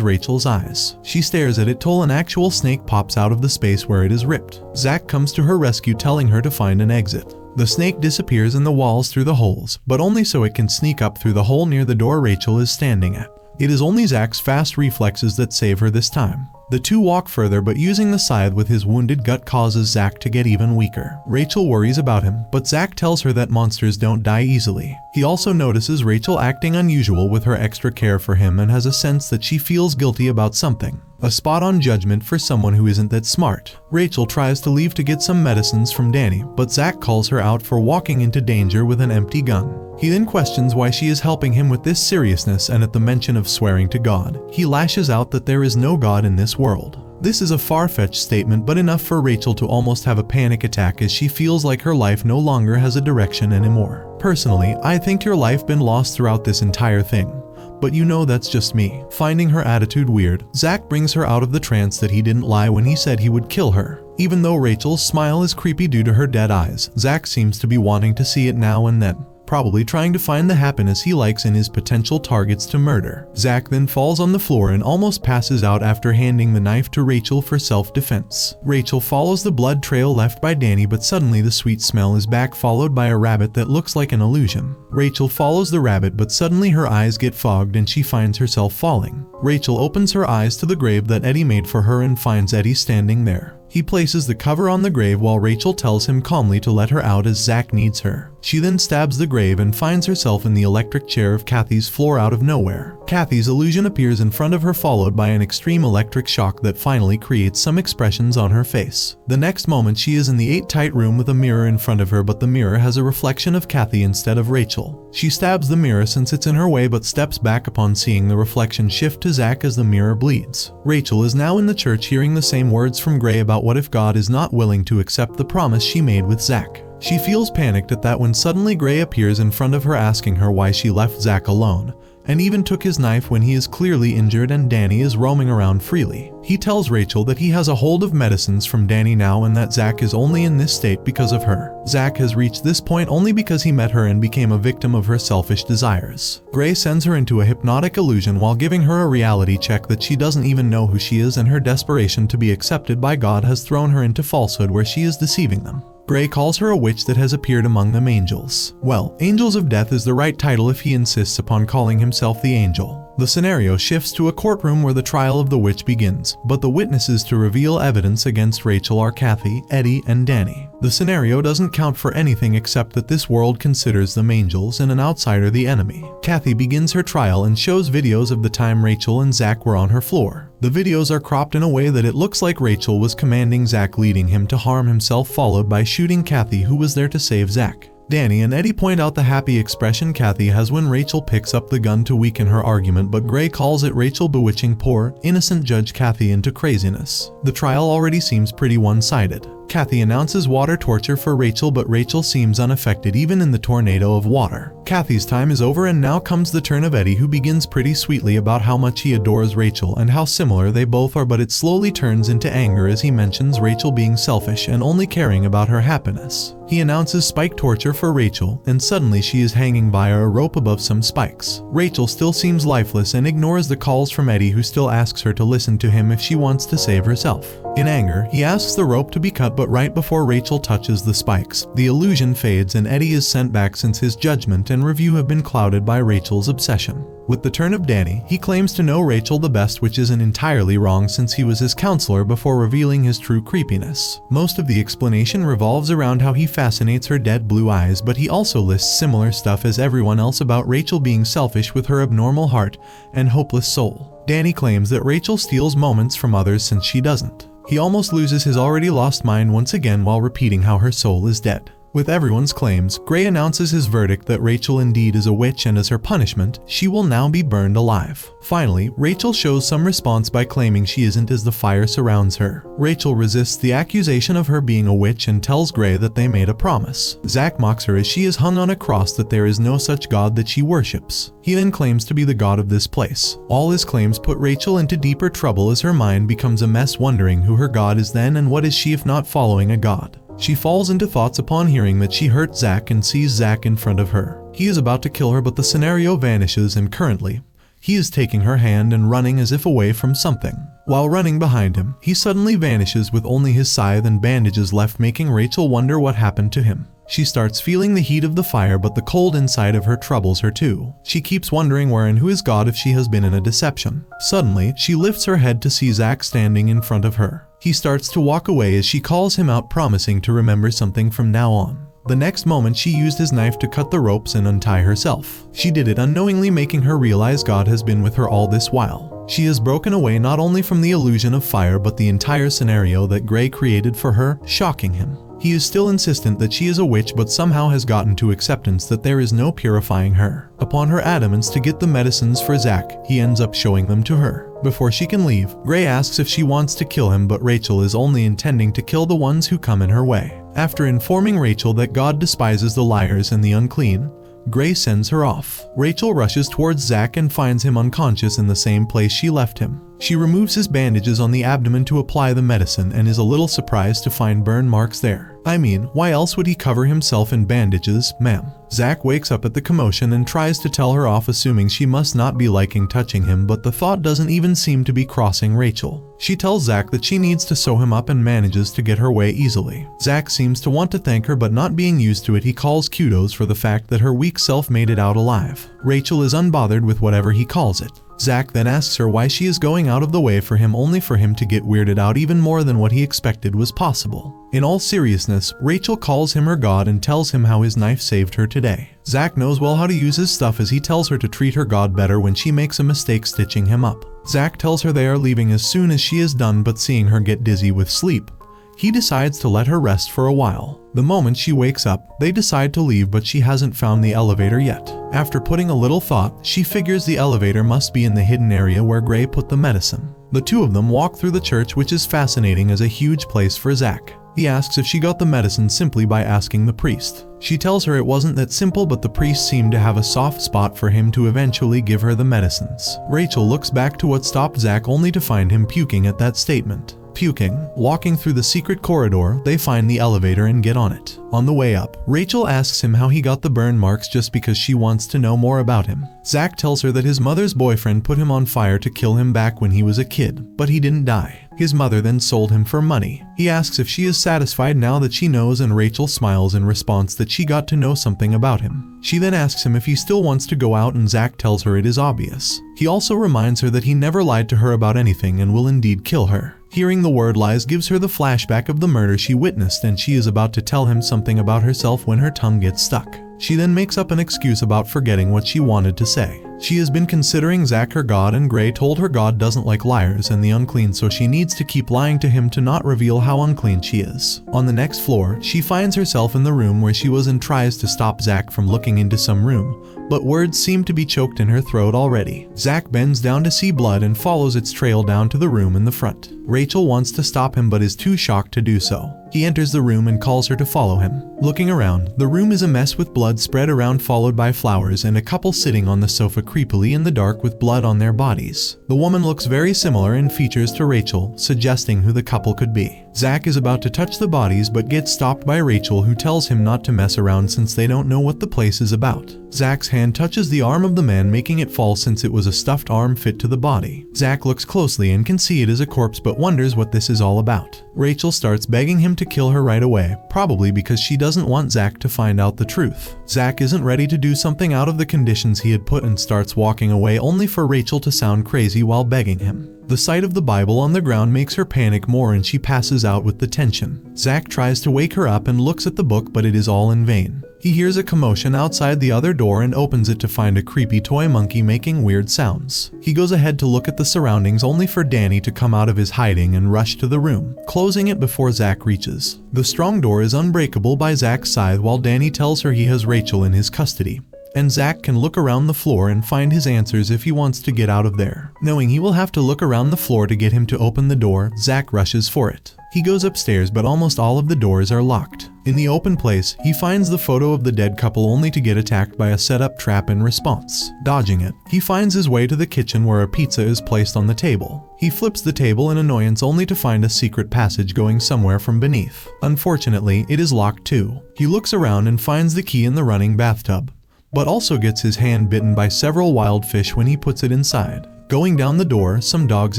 S1: Rachel's eyes. She stares at it till an actual snake pops out of the space where it is ripped. Zack comes to her rescue telling her to find an exit. The snake disappears in the walls through the holes, but only so it can sneak up through the hole near the door Rachel is standing at. It is only Zack's fast reflexes that save her this time. The two walk further but using the scythe with his wounded gut causes Zack to get even weaker. Rachel worries about him, but Zack tells her that monsters don't die easily. He also notices Rachel acting unusual with her extra care for him and has a sense that she feels guilty about something. A spot on judgment for someone who isn't that smart. Rachel tries to leave to get some medicines from Danny, but Zack calls her out for walking into danger with an empty gun. He then questions why she is helping him with this seriousness and at the mention of swearing to God, he lashes out that there is no God in this world. This is a far-fetched statement but enough for Rachel to almost have a panic attack as she feels like her life no longer has a direction anymore. Personally, I think your life been lost throughout this entire thing. But you know that's just me. Finding her attitude weird, Zack brings her out of the trance that he didn't lie when he said he would kill her. Even though Rachel's smile is creepy due to her dead eyes, Zack seems to be wanting to see it now and then. Probably trying to find the happiness he likes in his potential targets to murder. Zack then falls on the floor and almost passes out after handing the knife to Rachel for self-defense. Rachel follows the blood trail left by Danny but suddenly the sweet smell is back followed by a rabbit that looks like an illusion. Rachel follows the rabbit but suddenly her eyes get fogged and she finds herself falling. Rachel opens her eyes to the grave that Eddie made for her and finds Eddie standing there. He places the cover on the grave while Rachel tells him calmly to let her out as Zack needs her. She then stabs the grave and finds herself in the electric chair of Kathy's floor out of nowhere. Kathy's illusion appears in front of her followed by an extreme electric shock that finally creates some expressions on her face. The next moment she is in the tight room with a mirror in front of her but the mirror has a reflection of Kathy instead of Rachel. She stabs the mirror since it's in her way but steps back upon seeing the reflection shift to Zack as the mirror bleeds. Rachel is now in the church hearing the same words from Gray about what if God is not willing to accept the promise she made with Zack. She feels panicked at that when suddenly Gray appears in front of her asking her why she left Zack alone, and even took his knife when he is clearly injured and Danny is roaming around freely. He tells Rachel that he has a hold of medicines from Danny now and that Zack is only in this state because of her. Zack has reached this point only because he met her and became a victim of her selfish desires. Gray sends her into a hypnotic illusion while giving her a reality check that she doesn't even know who she is and her desperation to be accepted by God has thrown her into falsehood where she is deceiving them. Gray calls her a witch that has appeared among them angels. Well, Angels of Death is the right title if he insists upon calling himself the Angel. The scenario shifts to a courtroom where the trial of the witch begins, but the witnesses to reveal evidence against Rachel are Kathy, Eddie, and Danny. The scenario doesn't count for anything except that this world considers them angels and an outsider the enemy. Kathy begins her trial and shows videos of the time Rachel and Zack were on her floor. The videos are cropped in a way that it looks like Rachel was commanding Zack, leading him to harm himself, followed by shooting Kathy, who was there to save Zack. Danny and Eddie point out the happy expression Kathy has when Rachel picks up the gun to weaken her argument, but Gray calls it Rachel bewitching poor, innocent Judge Kathy into craziness. The trial already seems pretty one-sided. Kathy announces water torture for Rachel, but Rachel seems unaffected even in the tornado of water. Kathy's time is over, and now comes the turn of Eddie, who begins pretty sweetly about how much he adores Rachel and how similar they both are, but it slowly turns into anger as he mentions Rachel being selfish and only caring about her happiness. He announces spike torture for Rachel, and suddenly she is hanging by a rope above some spikes. Rachel still seems lifeless and ignores the calls from Eddie, who still asks her to listen to him if she wants to save herself. In anger, he asks the rope to be cut, but right before Rachel touches the spikes, the illusion fades and Eddie is sent back since his judgment and review have been clouded by Rachel's obsession. With the turn of Danny, he claims to know Rachel the best, which isn't entirely wrong since he was his counselor before revealing his true creepiness. Most of the explanation revolves around how he fascinates her dead blue eyes, but he also lists similar stuff as everyone else about Rachel being selfish with her abnormal heart and hopeless soul. Danny claims that Rachel steals moments from others since she doesn't. He almost loses his already lost mind once again while repeating how her soul is dead. With everyone's claims, Gray announces his verdict that Rachel indeed is a witch, and as her punishment, she will now be burned alive. Finally, Rachel shows some response by claiming she isn't as the fire surrounds her. Rachel resists the accusation of her being a witch and tells Gray that they made a promise. Zack mocks her as she is hung on a cross, that there is no such god that she worships. He then claims to be the god of this place. All his claims put Rachel into deeper trouble as her mind becomes a mess, wondering who her god is then, and what is she if not following a god. She falls into thoughts upon hearing that she hurt Zack and sees Zack in front of her. He is about to kill her, but the scenario vanishes, and currently, he is taking her hand and running as if away from something. While running behind him, he suddenly vanishes with only his scythe and bandages left, making Rachel wonder what happened to him. She starts feeling the heat of the fire, but the cold inside of her troubles her too. She keeps wondering where and who is God if she has been in a deception. Suddenly, she lifts her head to see Zack standing in front of her. He starts to walk away as she calls him out, promising to remember something from now on. The next moment, she used his knife to cut the ropes and untie herself. She did it unknowingly, making her realize God has been with her all this while. She has broken away not only from the illusion of fire but the entire scenario that Gray created for her, shocking him. He is still insistent that she is a witch, but somehow has gotten to acceptance that there is no purifying her. Upon her adamance to get the medicines for Zack, he ends up showing them to her. Before she can leave, Gray asks if she wants to kill him, but Rachel is only intending to kill the ones who come in her way. After informing Rachel that God despises the liars and the unclean, Gray sends her off. Rachel rushes towards Zack and finds him unconscious in the same place she left him. She removes his bandages on the abdomen to apply the medicine and is a little surprised to find burn marks there. I mean, why else would he cover himself in bandages, ma'am? Zack wakes up at the commotion and tries to tell her off, assuming she must not be liking touching him, but the thought doesn't even seem to be crossing Rachel. She tells Zack that she needs to sew him up and manages to get her way easily. Zack seems to want to thank her, but not being used to it, he calls kudos for the fact that her weak self made it out alive. Rachel is unbothered with whatever he calls it. Zack then asks her why she is going out of the way for him, only for him to get weirded out even more than what he expected was possible. In all seriousness, Rachel calls him her god and tells him how his knife saved her today. Zack knows well how to use his stuff, as he tells her to treat her god better when she makes a mistake stitching him up. Zack tells her they are leaving as soon as she is done, but seeing her get dizzy with sleep, he decides to let her rest for a while. The moment she wakes up, they decide to leave, but she hasn't found the elevator yet. After putting a little thought, she figures the elevator must be in the hidden area where Gray put the medicine. The two of them walk through the church, which is fascinating as a huge place for Zack. He asks if she got the medicine simply by asking the priest. She tells her it wasn't that simple, but the priest seemed to have a soft spot for him to eventually give her the medicines. Rachel looks back to what stopped Zack, only to find him puking at that statement. Puking. Walking through the secret corridor, they find the elevator and get on it. On the way up, Rachel asks him how he got the burn marks just because she wants to know more about him. Zack tells her that his mother's boyfriend put him on fire to kill him back when he was a kid, but he didn't die. His mother then sold him for money. He asks if she is satisfied now that she knows, and Rachel smiles in response that she got to know something about him. She then asks him if he still wants to go out, and Zack tells her it is obvious. He also reminds her that he never lied to her about anything and will indeed kill her. Hearing the word lies gives her the flashback of the murder she witnessed, and she is about to tell him something about herself when her tongue gets stuck. She then makes up an excuse about forgetting what she wanted to say. She has been considering Zack her god, and Gray told her god doesn't like liars and the unclean, so she needs to keep lying to him to not reveal how unclean she is. On the next floor, she finds herself in the room where she was and tries to stop Zack from looking into some room, but words seem to be choked in her throat already. Zack bends down to see blood and follows its trail down to the room in the front. Rachel wants to stop him but is too shocked to do so. He enters the room and calls her to follow him. Looking around, the room is a mess with blood spread around, followed by flowers and a couple sitting on the sofa creepily in the dark with blood on their bodies. The woman looks very similar in features to Rachel, suggesting who the couple could be. Zack is about to touch the bodies but gets stopped by Rachel, who tells him not to mess around since they don't know what the place is about. Zack's hand touches the arm of the man, making it fall since it was a stuffed arm fit to the body. Zack looks closely and can see it is a corpse but wonders what this is all about. Rachel starts begging him to kill her right away, probably because she doesn't want Zack to find out the truth. Zack isn't ready to do something out of the conditions he had put and starts walking away, only for Rachel to sound crazy while begging him. The sight of the Bible on the ground makes her panic more and she passes out with the tension. Zack tries to wake her up and looks at the book, but it is all in vain. He hears a commotion outside the other door and opens it to find a creepy toy monkey making weird sounds. He goes ahead to look at the surroundings, only for Danny to come out of his hiding and rush to the room, closing it before Zack reaches. The strong door is unbreakable by Zack's side while Danny tells her he has Rachel in his custody, and Zack can look around the floor and find his answers if he wants to get out of there. Knowing he will have to look around the floor to get him to open the door, Zack rushes for it. He goes upstairs, but almost all of the doors are locked. In the open place, he finds the photo of the dead couple, only to get attacked by a set-up trap in response. Dodging it, he finds his way to the kitchen where a pizza is placed on the table. He flips the table in annoyance, only to find a secret passage going somewhere from beneath. Unfortunately, it is locked too. He looks around and finds the key in the running bathtub, but also gets his hand bitten by several wild fish when he puts it inside. Going down the door, some dogs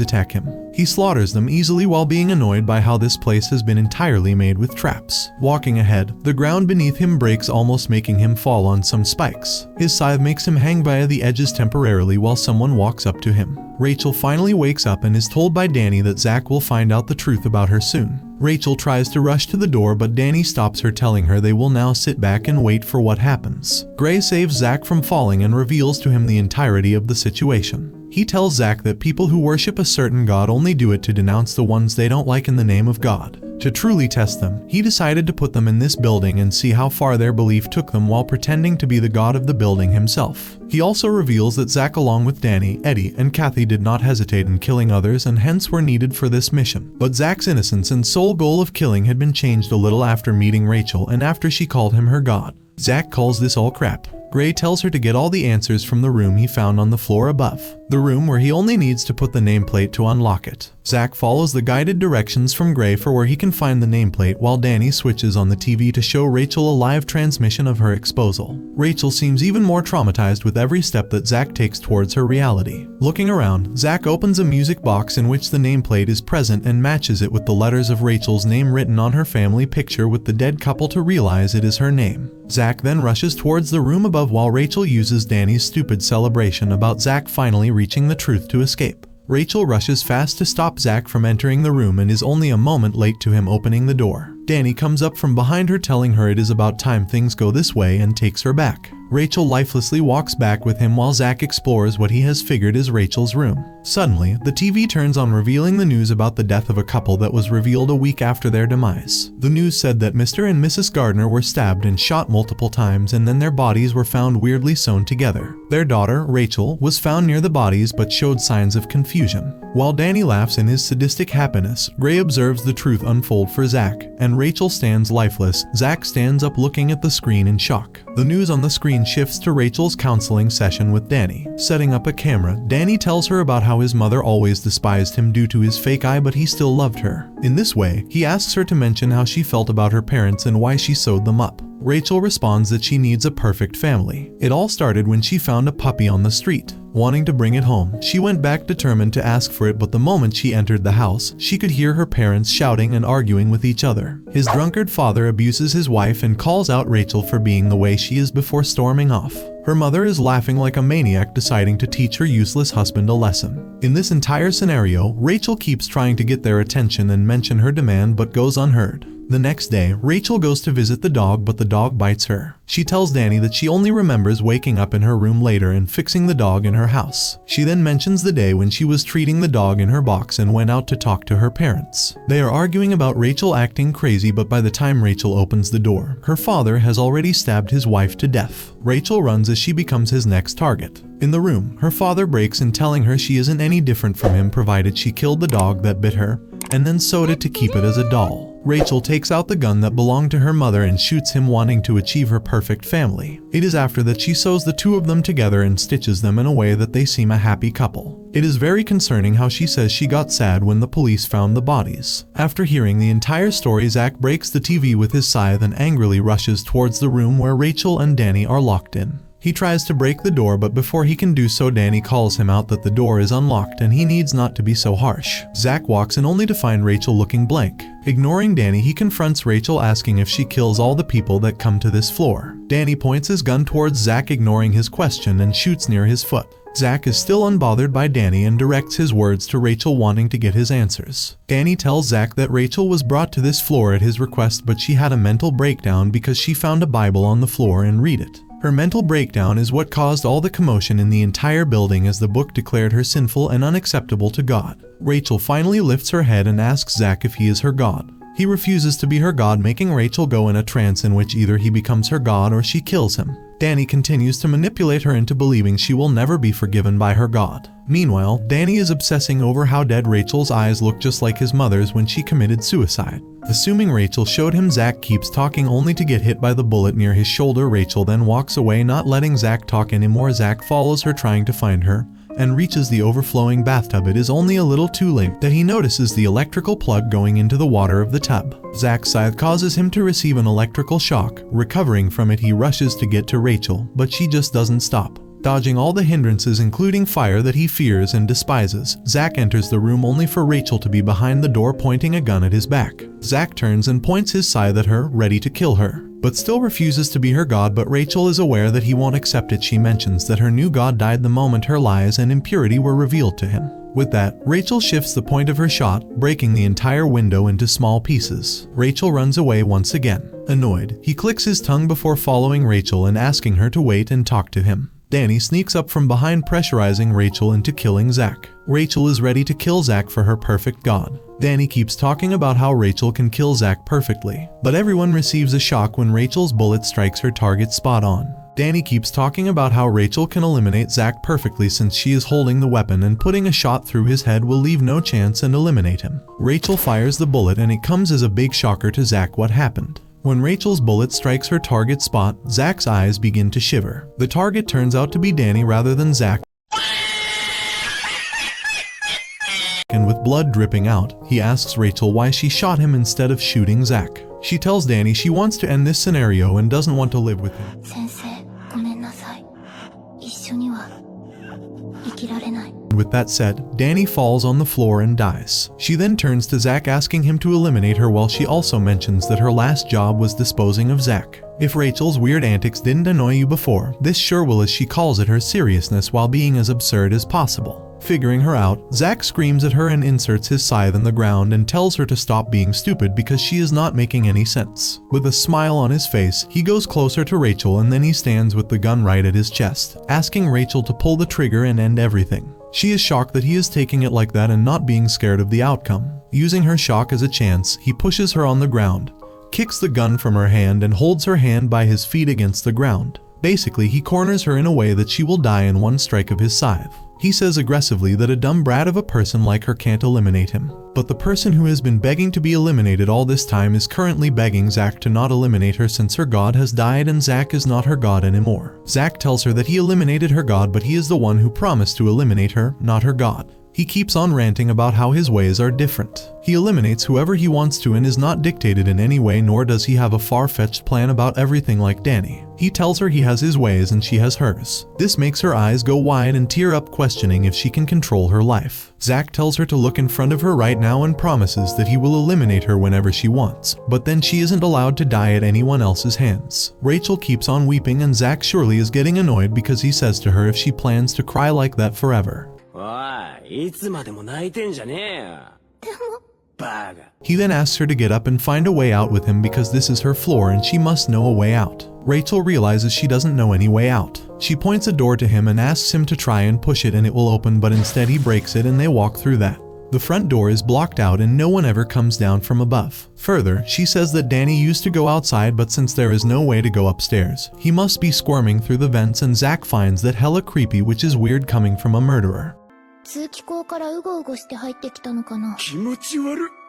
S1: attack him. He slaughters them easily while being annoyed by how this place has been entirely made with traps. Walking ahead, the ground beneath him breaks, almost making him fall on some spikes. His scythe makes him hang via the edges temporarily while someone walks up to him. Rachel finally wakes up and is told by Danny that Zack will find out the truth about her soon. Rachel tries to rush to the door, but Danny stops her, telling her they will now sit back and wait for what happens. Gray saves Zack from falling and reveals to him the entirety of the situation. He tells Zack that people who worship a certain god only do it to denounce the ones they don't like in the name of God. To truly test them, he decided to put them in this building and see how far their belief took them while pretending to be the god of the building himself. He also reveals that Zack, along with Danny, Eddie, and Kathy, did not hesitate in killing others and hence were needed for this mission. But Zack's innocence and sole goal of killing had been changed a little after meeting Rachel and after she called him her god. Zack calls this all crap. Gray tells her to get all the answers from the room he found on the floor above, the room where he only needs to put the nameplate to unlock it. Zack follows the guided directions from Gray for where he can find the nameplate, while Danny switches on the TV to show Rachel a live transmission of her exposal. Rachel seems even more traumatized with every step that Zack takes towards her reality. Looking around, Zack opens a music box in which the nameplate is present and matches it with the letters of Rachel's name written on her family picture with the dead couple to realize it is her name. Zack then rushes towards the room above while Rachel uses Danny's stupid celebration about Zack finally reaching the truth to escape. Rachel rushes fast to stop Zack from entering the room and is only a moment late to him opening the door. Danny comes up from behind her, telling her it is about time things go this way, and takes her back. Rachel lifelessly walks back with him while Zack explores what he has figured is Rachel's room. Suddenly, the TV turns on, revealing the news about the death of a couple that was revealed a week after their demise. The news said that Mr. and Mrs. Gardner were stabbed and shot multiple times, and then their bodies were found weirdly sewn together. Their daughter, Rachel, was found near the bodies but showed signs of confusion. While Danny laughs in his sadistic happiness, Gray observes the truth unfold for Zack, and Rachel stands lifeless. Zack stands up looking at the screen in shock. The news on the screen shifts to Rachel's counseling session with Danny. Setting up a camera, Danny tells her about how his mother always despised him due to his fake eye, but he still loved her. In this way, he asks her to mention how she felt about her parents and why she sewed them up. Rachel responds that she needs a perfect family. It all started when she found a puppy on the street. Wanting to bring it home, she went back determined to ask for it, but the moment she entered the house, she could hear her parents shouting and arguing with each other. His drunkard father abuses his wife and calls out Rachel for being the way she is before storming off. Her mother is laughing like a maniac, deciding to teach her useless husband a lesson. In this entire scenario, Rachel keeps trying to get their attention and mention her demand but goes unheard. The next day, Rachel goes to visit the dog, but the dog bites her. She tells Danny that she only remembers waking up in her room later and fixing the dog in her house. She then mentions the day when she was treating the dog in her box and went out to talk to her parents. They are arguing about Rachel acting crazy, but by the time Rachel opens the door, her father has already stabbed his wife to death. Rachel runs as she becomes his next target. In the room, her father breaks in, telling her she isn't any different from him provided she killed the dog that bit her and then sewed it to keep it as a doll. Rachel takes out the gun that belonged to her mother and shoots him, wanting to achieve her perfect family. It is after that she sews the two of them together and stitches them in a way that they seem a happy couple. It is very concerning how she says she got sad when the police found the bodies. After hearing the entire story, Zack breaks the TV with his scythe and angrily rushes towards the room where Rachel and Danny are locked in. He tries to break the door, but before he can do so, Danny calls him out that the door is unlocked and he needs not to be so harsh. Zack walks in only to find Rachel looking blank. Ignoring Danny, he confronts Rachel, asking if she kills all the people that come to this floor. Danny points his gun towards Zack, ignoring his question, and shoots near his foot. Zack is still unbothered by Danny and directs his words to Rachel, wanting to get his answers. Danny tells Zack that Rachel was brought to this floor at his request, but she had a mental breakdown because she found a Bible on the floor and read it. Her mental breakdown is what caused all the commotion in the entire building, as the book declared her sinful and unacceptable to God. Rachel finally lifts her head and asks Zack if he is her god. He refuses to be her god, making Rachel go in a trance in which either he becomes her god or she kills him. Danny continues to manipulate her into believing she will never be forgiven by her god. Meanwhile, Danny is obsessing over how dead Rachel's eyes look, just like his mother's when she committed suicide. Assuming Rachel showed him, Zack keeps talking only to get hit by the bullet near his shoulder. Rachel then walks away, not letting Zack talk anymore. Zack follows her, trying to find her, and reaches the overflowing bathtub. It is only a little too late that he notices the electrical plug going into the water of the tub. Zack's scythe causes him to receive an electrical shock. Recovering from it, he rushes to get to Rachel, but she just doesn't stop. Dodging all the hindrances, including fire that he fears and despises, Zack enters the room only for Rachel to be behind the door, pointing a gun at his back. Zack turns and points his scythe at her, ready to kill her, but still refuses to be her god. But Rachel is aware that he won't accept it. She mentions that her new god died the moment her lies and impurity were revealed to him. With that, Rachel shifts the point of her shot, breaking the entire window into small pieces. Rachel runs away once again. Annoyed, he clicks his tongue before following Rachel and asking her to wait and talk to him. Danny sneaks up from behind, pressurizing Rachel into killing Zack. Rachel is ready to kill Zack for her perfect god. Danny keeps talking about how Rachel can kill Zack perfectly, but everyone receives a shock when Rachel's bullet strikes her target spot on. Danny keeps talking about how Rachel can eliminate Zack perfectly since she is holding the weapon, and putting a shot through his head will leave no chance and eliminate him. Rachel fires the bullet and it comes as a big shocker to Zack what happened. When Rachel's bullet strikes her target spot, Zack's eyes begin to shiver. The target turns out to be Danny rather than Zack, and with blood dripping out, he asks Rachel why she shot him instead of shooting Zack. She tells Danny she wants to end this scenario and doesn't want to live with him. With that said, Danny falls on the floor and dies. She then turns to Zack, asking him to eliminate her, while she also mentions that her last job was disposing of Zack. If Rachel's weird antics didn't annoy you before, this sure will, as she calls it her seriousness while being as absurd as possible. Figuring her out, Zack screams at her and inserts his scythe in the ground and tells her to stop being stupid because she is not making any sense. With a smile on his face, he goes closer to Rachel and then he stands with the gun right at his chest, asking Rachel to pull the trigger and end everything. She is shocked that he is taking it like that and not being scared of the outcome. Using her shock as a chance, he pushes her on the ground, kicks the gun from her hand and holds her hand by his feet against the ground. Basically, he corners her in a way that she will die in one strike of his scythe. He says aggressively that a dumb brat of a person like her can't eliminate him. But the person who has been begging to be eliminated all this time is currently begging Zack to not eliminate her since her god has died and Zack is not her god anymore. Zack tells her that he eliminated her god, but he is the one who promised to eliminate her, not her god. He keeps on ranting about how his ways are different. He eliminates whoever he wants to and is not dictated in any way, nor does he have a far-fetched plan about everything like Danny. He tells her he has his ways and she has hers. This makes her eyes go wide and tear up, questioning if she can control her life. Zack tells her to look in front of her right now and promises that he will eliminate her whenever she wants, but then she isn't allowed to die at anyone else's hands. Rachel keeps on weeping and Zack surely is getting annoyed because he says to her if she plans to cry like that forever. He then asks her to get up and find a way out with him because this is her floor and she must know a way out. Rachel realizes she doesn't know any way out. She points a door to him and asks him to try and push it and it will open, but instead he breaks it and they walk through that. The front door is blocked out and no one ever comes down from above. Further, she says that Danny used to go outside, but since there is no way to go upstairs, he must be squirming through the vents, and Zack finds that hella creepy, which is weird coming from a murderer.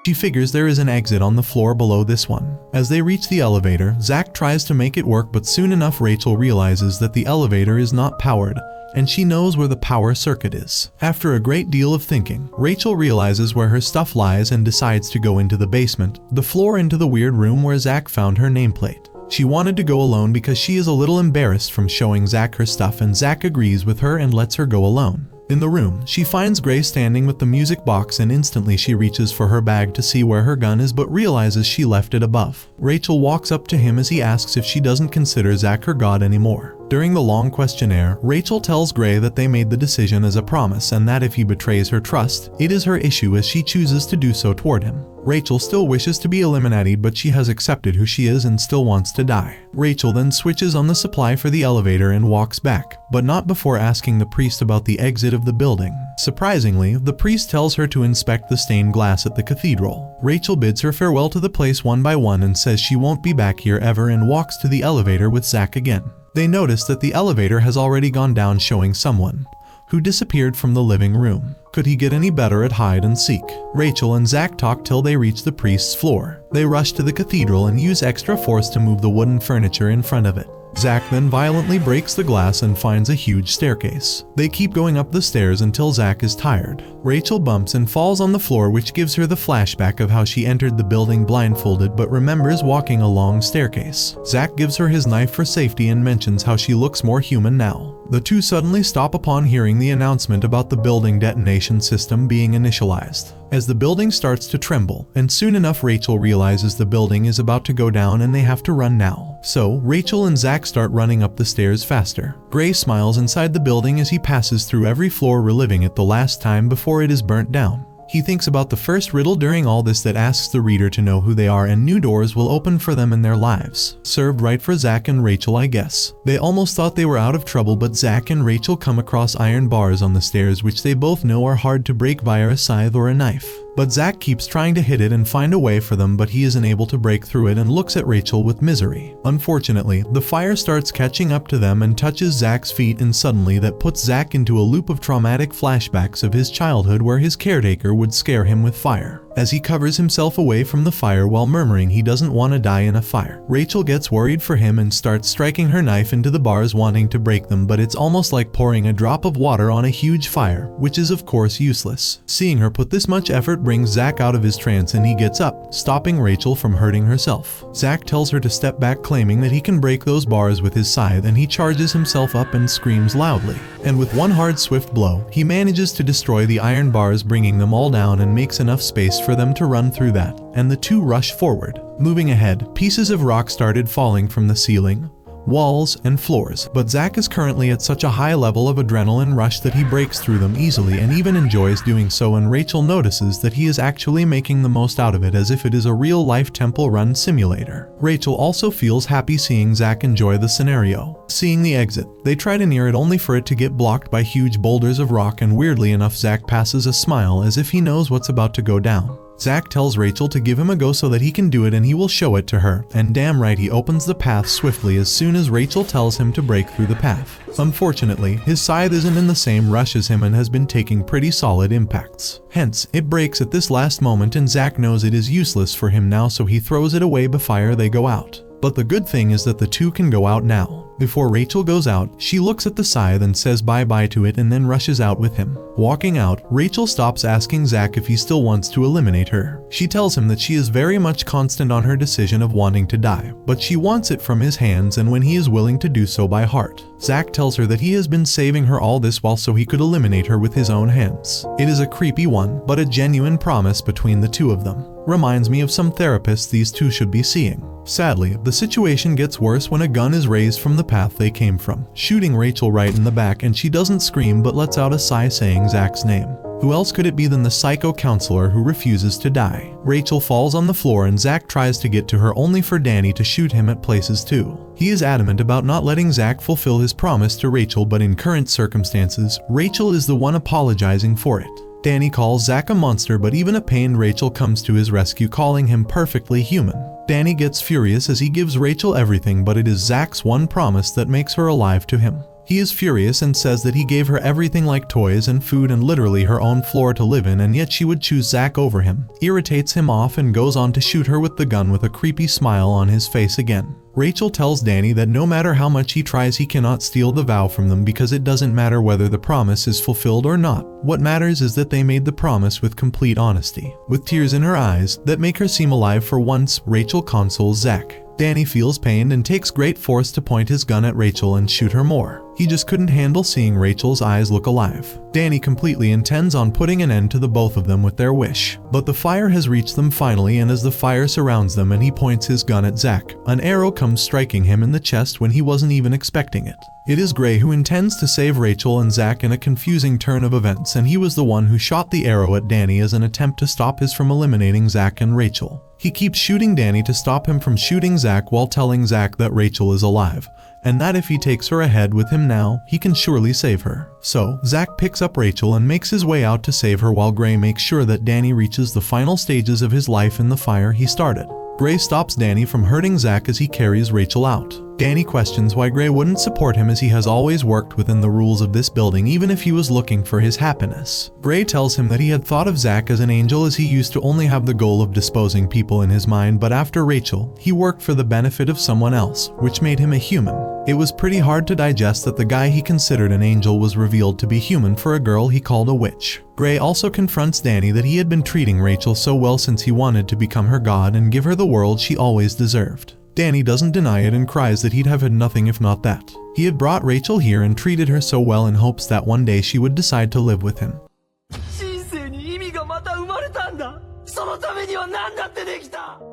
S1: She figures there is an exit on the floor below this one. As they reach the elevator, Zack tries to make it work, but soon enough Rachel realizes that the elevator is not powered, and she knows where the power circuit is. After a great deal of thinking, Rachel realizes where her stuff lies and decides to go into the basement, the floor into the weird room where Zack found her nameplate. She wanted to go alone because she is a little embarrassed from showing Zack her stuff, and Zack agrees with her and lets her go alone. In the room, she finds Gray standing with the music box and instantly she reaches for her bag to see where her gun is, but realizes she left it above. Rachel walks up to him as he asks if she doesn't consider Zack her god anymore. During the long questionnaire, Rachel tells Gray that they made the decision as a promise and that if he betrays her trust, it is her issue as she chooses to do so toward him. Rachel still wishes to be eliminated, but she has accepted who she is and still wants to die. Rachel then switches on the supply for the elevator and walks back, but not before asking the priest about the exit of the building. Surprisingly, the priest tells her to inspect the stained glass at the cathedral. Rachel bids her farewell to the place one by one and says she won't be back here ever and walks to the elevator with Zack again. They notice that the elevator has already gone down, showing someone who disappeared from the living room. Could he get any better at hide and seek? Rachel and Zack talk till they reach the priest's floor. They rush to the cathedral and use extra force to move the wooden furniture in front of it. Zack then violently breaks the glass and finds a huge staircase. They keep going up the stairs until Zack is tired. Rachel bumps and falls on the floor, which gives her the flashback of how she entered the building blindfolded but remembers walking a long staircase. Zack gives her his knife for safety and mentions how she looks more human now. The two suddenly stop upon hearing the announcement about the building detonation system being initialized. As the building starts to tremble, and soon enough Rachel realizes the building is about to go down and they have to run now. So, Rachel and Zack start running up the stairs faster. Gray smiles inside the building as he passes through every floor, reliving it the last time before it is burnt down. He thinks about the first riddle during all this that asks the reader to know who they are and new doors will open for them in their lives. Served right for Zack and Rachel, I guess. They almost thought they were out of trouble, but Zack and Rachel come across iron bars on the stairs which they both know are hard to break via a scythe or a knife. But Zack keeps trying to hit it and find a way for them, but he isn't able to break through it and looks at Rachel with misery. Unfortunately, the fire starts catching up to them and touches Zack's feet, and suddenly that puts Zack into a loop of traumatic flashbacks of his childhood where his caretaker would scare him with fire. As he covers himself away from the fire while murmuring he doesn't want to die in a fire, Rachel gets worried for him and starts striking her knife into the bars wanting to break them, but it's almost like pouring a drop of water on a huge fire, which is of course useless. Seeing her put this much effort brings Zack out of his trance and he gets up, stopping Rachel from hurting herself. Zack tells her to step back, claiming that he can break those bars with his scythe, and he charges himself up and screams loudly. And with one hard swift blow, he manages to destroy the iron bars, bringing them all down and makes enough space for them to run through that, and the two rush forward. Moving ahead, pieces of rock started falling from the ceiling, walls, and floors, but Zack is currently at such a high level of adrenaline rush that he breaks through them easily and even enjoys doing so, and Rachel notices that he is actually making the most out of it as if it is a real-life temple run simulator. Rachel also feels happy seeing Zack enjoy the scenario. Seeing the exit, they try to near it only for it to get blocked by huge boulders of rock, and weirdly enough Zack passes a smile as if he knows what's about to go down. Zack tells Rachel to give him a go so that he can do it and he will show it to her, and damn right he opens the path swiftly as soon as Rachel tells him to break through the path. Unfortunately, his scythe isn't in the same rush as him and has been taking pretty solid impacts. Hence, it breaks at this last moment and Zack knows it is useless for him now, so he throws it away before they go out. But the good thing is that the two can go out now. Before Rachel goes out, she looks at the scythe and says bye-bye to it and then rushes out with him. Walking out, Rachel stops asking Zack if he still wants to eliminate her. She tells him that she is very much constant on her decision of wanting to die, but she wants it from his hands and when he is willing to do so by heart. Zack tells her that he has been saving her all this while so he could eliminate her with his own hands. It is a creepy one, but a genuine promise between the two of them. Reminds me of some therapists these two should be seeing. Sadly, the situation gets worse when a gun is raised from the path they came from, shooting Rachel right in the back, and she doesn't scream but lets out a sigh saying Zack's name. Who else could it be than the psycho counselor who refuses to die? Rachel falls on the floor and Zack tries to get to her only for Danny to shoot him at places too. He is adamant about not letting Zack fulfill his promise to Rachel, but in current circumstances, Rachel is the one apologizing for it. Danny calls Zack a monster, but even a pained Rachel comes to his rescue, calling him perfectly human. Danny gets furious as he gives Rachel everything, but it is Zack's one promise that makes her alive to him. He is furious and says that he gave her everything like toys and food and literally her own floor to live in, and yet she would choose Zack over him. Irritates him off and goes on to shoot her with the gun with a creepy smile on his face again. Rachel tells Danny that no matter how much he tries, he cannot steal the vow from them because it doesn't matter whether the promise is fulfilled or not. What matters is that they made the promise with complete honesty. With tears in her eyes that make her seem alive for once, Rachel consoles Zack. Danny feels pained and takes great force to point his gun at Rachel and shoot her more. He just couldn't handle seeing Rachel's eyes look alive. Danny completely intends on putting an end to the both of them with their wish. But the fire has reached them finally, and as the fire surrounds them and he points his gun at Zack, an arrow comes striking him in the chest when he wasn't even expecting it. It is Gray who intends to save Rachel and Zack in a confusing turn of events, and he was the one who shot the arrow at Danny as an attempt to stop his from eliminating Zack and Rachel. He keeps shooting Danny to stop him from shooting Zack while telling Zack that Rachel is alive, and that if he takes her ahead with him now, he can surely save her. So, Zack picks up Rachel and makes his way out to save her while Gray makes sure that Danny reaches the final stages of his life in the fire he started. Gray stops Danny from hurting Zack as he carries Rachel out. Danny questions why Gray wouldn't support him, as he has always worked within the rules of this building even if he was looking for his happiness. Gray tells him that he had thought of Zack as an angel, as he used to only have the goal of disposing people in his mind, but after Rachel, he worked for the benefit of someone else, which made him a human. It was pretty hard to digest that the guy he considered an angel was revealed to be human for a girl he called a witch. Gray also confronts Danny that he had been treating Rachel so well since he wanted to become her god and give her the world she always deserved. Danny doesn't deny it and cries that he'd have had nothing if not that. He had brought Rachel here and treated her so well in hopes that one day she would decide to live with him.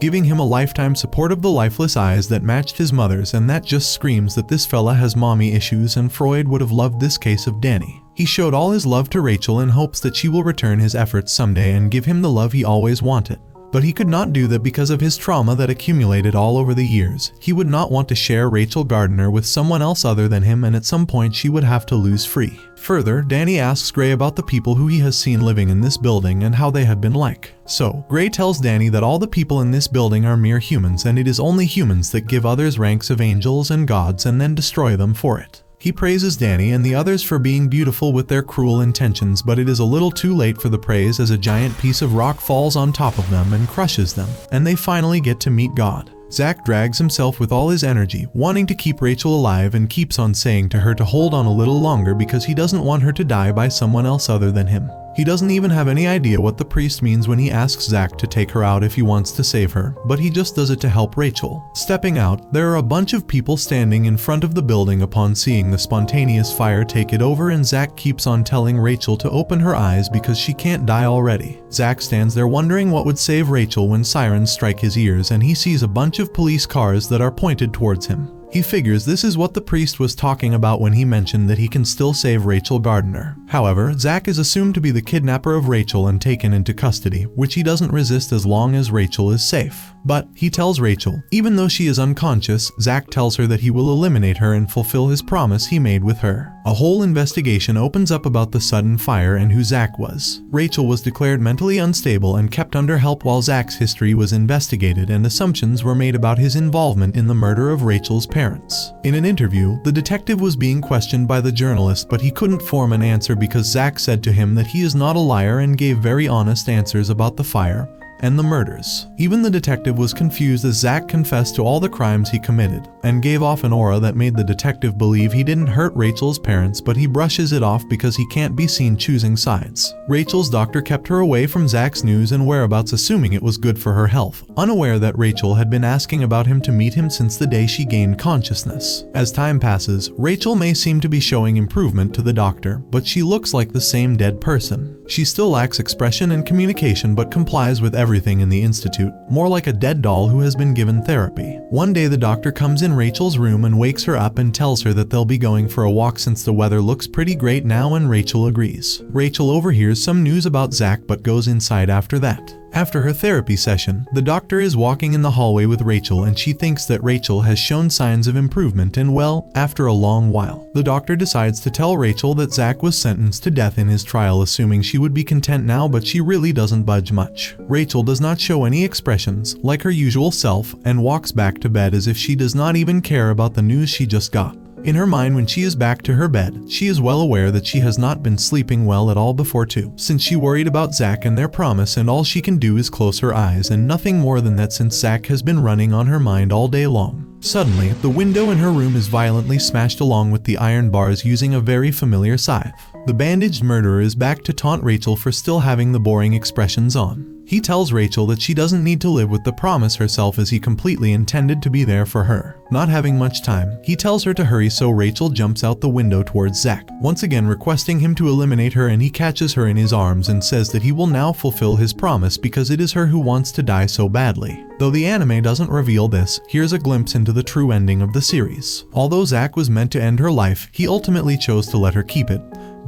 S1: Giving him a lifetime support of the lifeless eyes that matched his mother's, and that just screams that this fella has mommy issues, and Freud would have loved this case of Danny. He showed all his love to Rachel in hopes that she will return his efforts someday and give him the love he always wanted. But he could not do that because of his trauma that accumulated all over the years. He would not want to share Rachel Gardner with someone else other than him, and at some point she would have to lose free. Further, Danny asks Gray about the people who he has seen living in this building and how they had been like. So, Gray tells Danny that all the people in this building are mere humans, and it is only humans that give others ranks of angels and gods and then destroy them for it. He praises Danny and the others for being beautiful with their cruel intentions, but it is a little too late for the praise as a giant piece of rock falls on top of them and crushes them, and they finally get to meet God. Zack drags himself with all his energy, wanting to keep Rachel alive, and keeps on saying to her to hold on a little longer because he doesn't want her to die by someone else other than him. He doesn't even have any idea what the priest means when he asks Zack to take her out if he wants to save her, but he just does it to help Rachel. Stepping out, there are a bunch of people standing in front of the building upon seeing the spontaneous fire take it over, and Zack keeps on telling Rachel to open her eyes because she can't die already. Zack stands there wondering what would save Rachel when sirens strike his ears, and he sees a bunch of police cars that are pointed towards him. He figures this is what the priest was talking about when he mentioned that he can still save Rachel Gardner. However, Zack is assumed to be the kidnapper of Rachel and taken into custody, which he doesn't resist as long as Rachel is safe. But he tells Rachel, even though she is unconscious, Zack tells her that he will eliminate her and fulfill his promise he made with her. A whole investigation opens up about the sudden fire and who Zack was. Rachel was declared mentally unstable and kept under help while Zack's history was investigated, and assumptions were made about his involvement in the murder of Rachel's parents. In an interview, the detective was being questioned by the journalist, but he couldn't form an answer because Zack said to him that he is not a liar and gave very honest answers about the fire, and the murders. Even the detective was confused as Zack confessed to all the crimes he committed, and gave off an aura that made the detective believe he didn't hurt Rachel's parents, but he brushes it off because he can't be seen choosing sides. Rachel's doctor kept her away from Zack's news and whereabouts, assuming it was good for her health, unaware that Rachel had been asking about him to meet him since the day she gained consciousness. As time passes, Rachel may seem to be showing improvement to the doctor, but she looks like the same dead person. She still lacks expression and communication but complies with everything in the institute, more like a dead doll who has been given therapy. One day the doctor comes in Rachel's room and wakes her up and tells her that they'll be going for a walk since the weather looks pretty great now, and Rachel agrees. Rachel overhears some news about Zack but goes inside after that. After her therapy session, the doctor is walking in the hallway with Rachel and she thinks that Rachel has shown signs of improvement, and well, after a long while, the doctor decides to tell Rachel that Zack was sentenced to death in his trial, assuming she would be content now, but she really doesn't budge much. Rachel does not show any expressions, like her usual self, and walks back to bed as if she does not even care about the news she just got. In her mind, when she is back to her bed, she is well aware that she has not been sleeping well at all before too, since she worried about Zack and their promise, and all she can do is close her eyes and nothing more than that, since Zack has been running on her mind all day long. Suddenly, the window in her room is violently smashed along with the iron bars using a very familiar scythe. The bandaged murderer is back to taunt Rachel for still having the boring expressions on. He tells Rachel that she doesn't need to live with the promise herself, as he completely intended to be there for her. Not having much time, he tells her to hurry, so Rachel jumps out the window towards Zack, once again requesting him to eliminate her, and he catches her in his arms and says that he will now fulfill his promise because it is her who wants to die so badly. Though the anime doesn't reveal this, here's a glimpse into the true ending of the series. Although Zack was meant to end her life, he ultimately chose to let her keep it,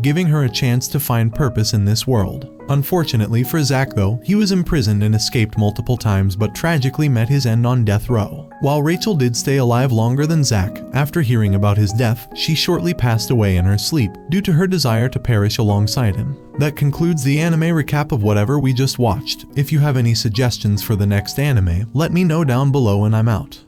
S1: giving her a chance to find purpose in this world. Unfortunately for Zack though, he was imprisoned and escaped multiple times but tragically met his end on death row. While Rachel did stay alive longer than Zack, after hearing about his death, she shortly passed away in her sleep due to her desire to perish alongside him. That concludes the anime recap of whatever we just watched. If you have any suggestions for the next anime, let me know down below and I'm out.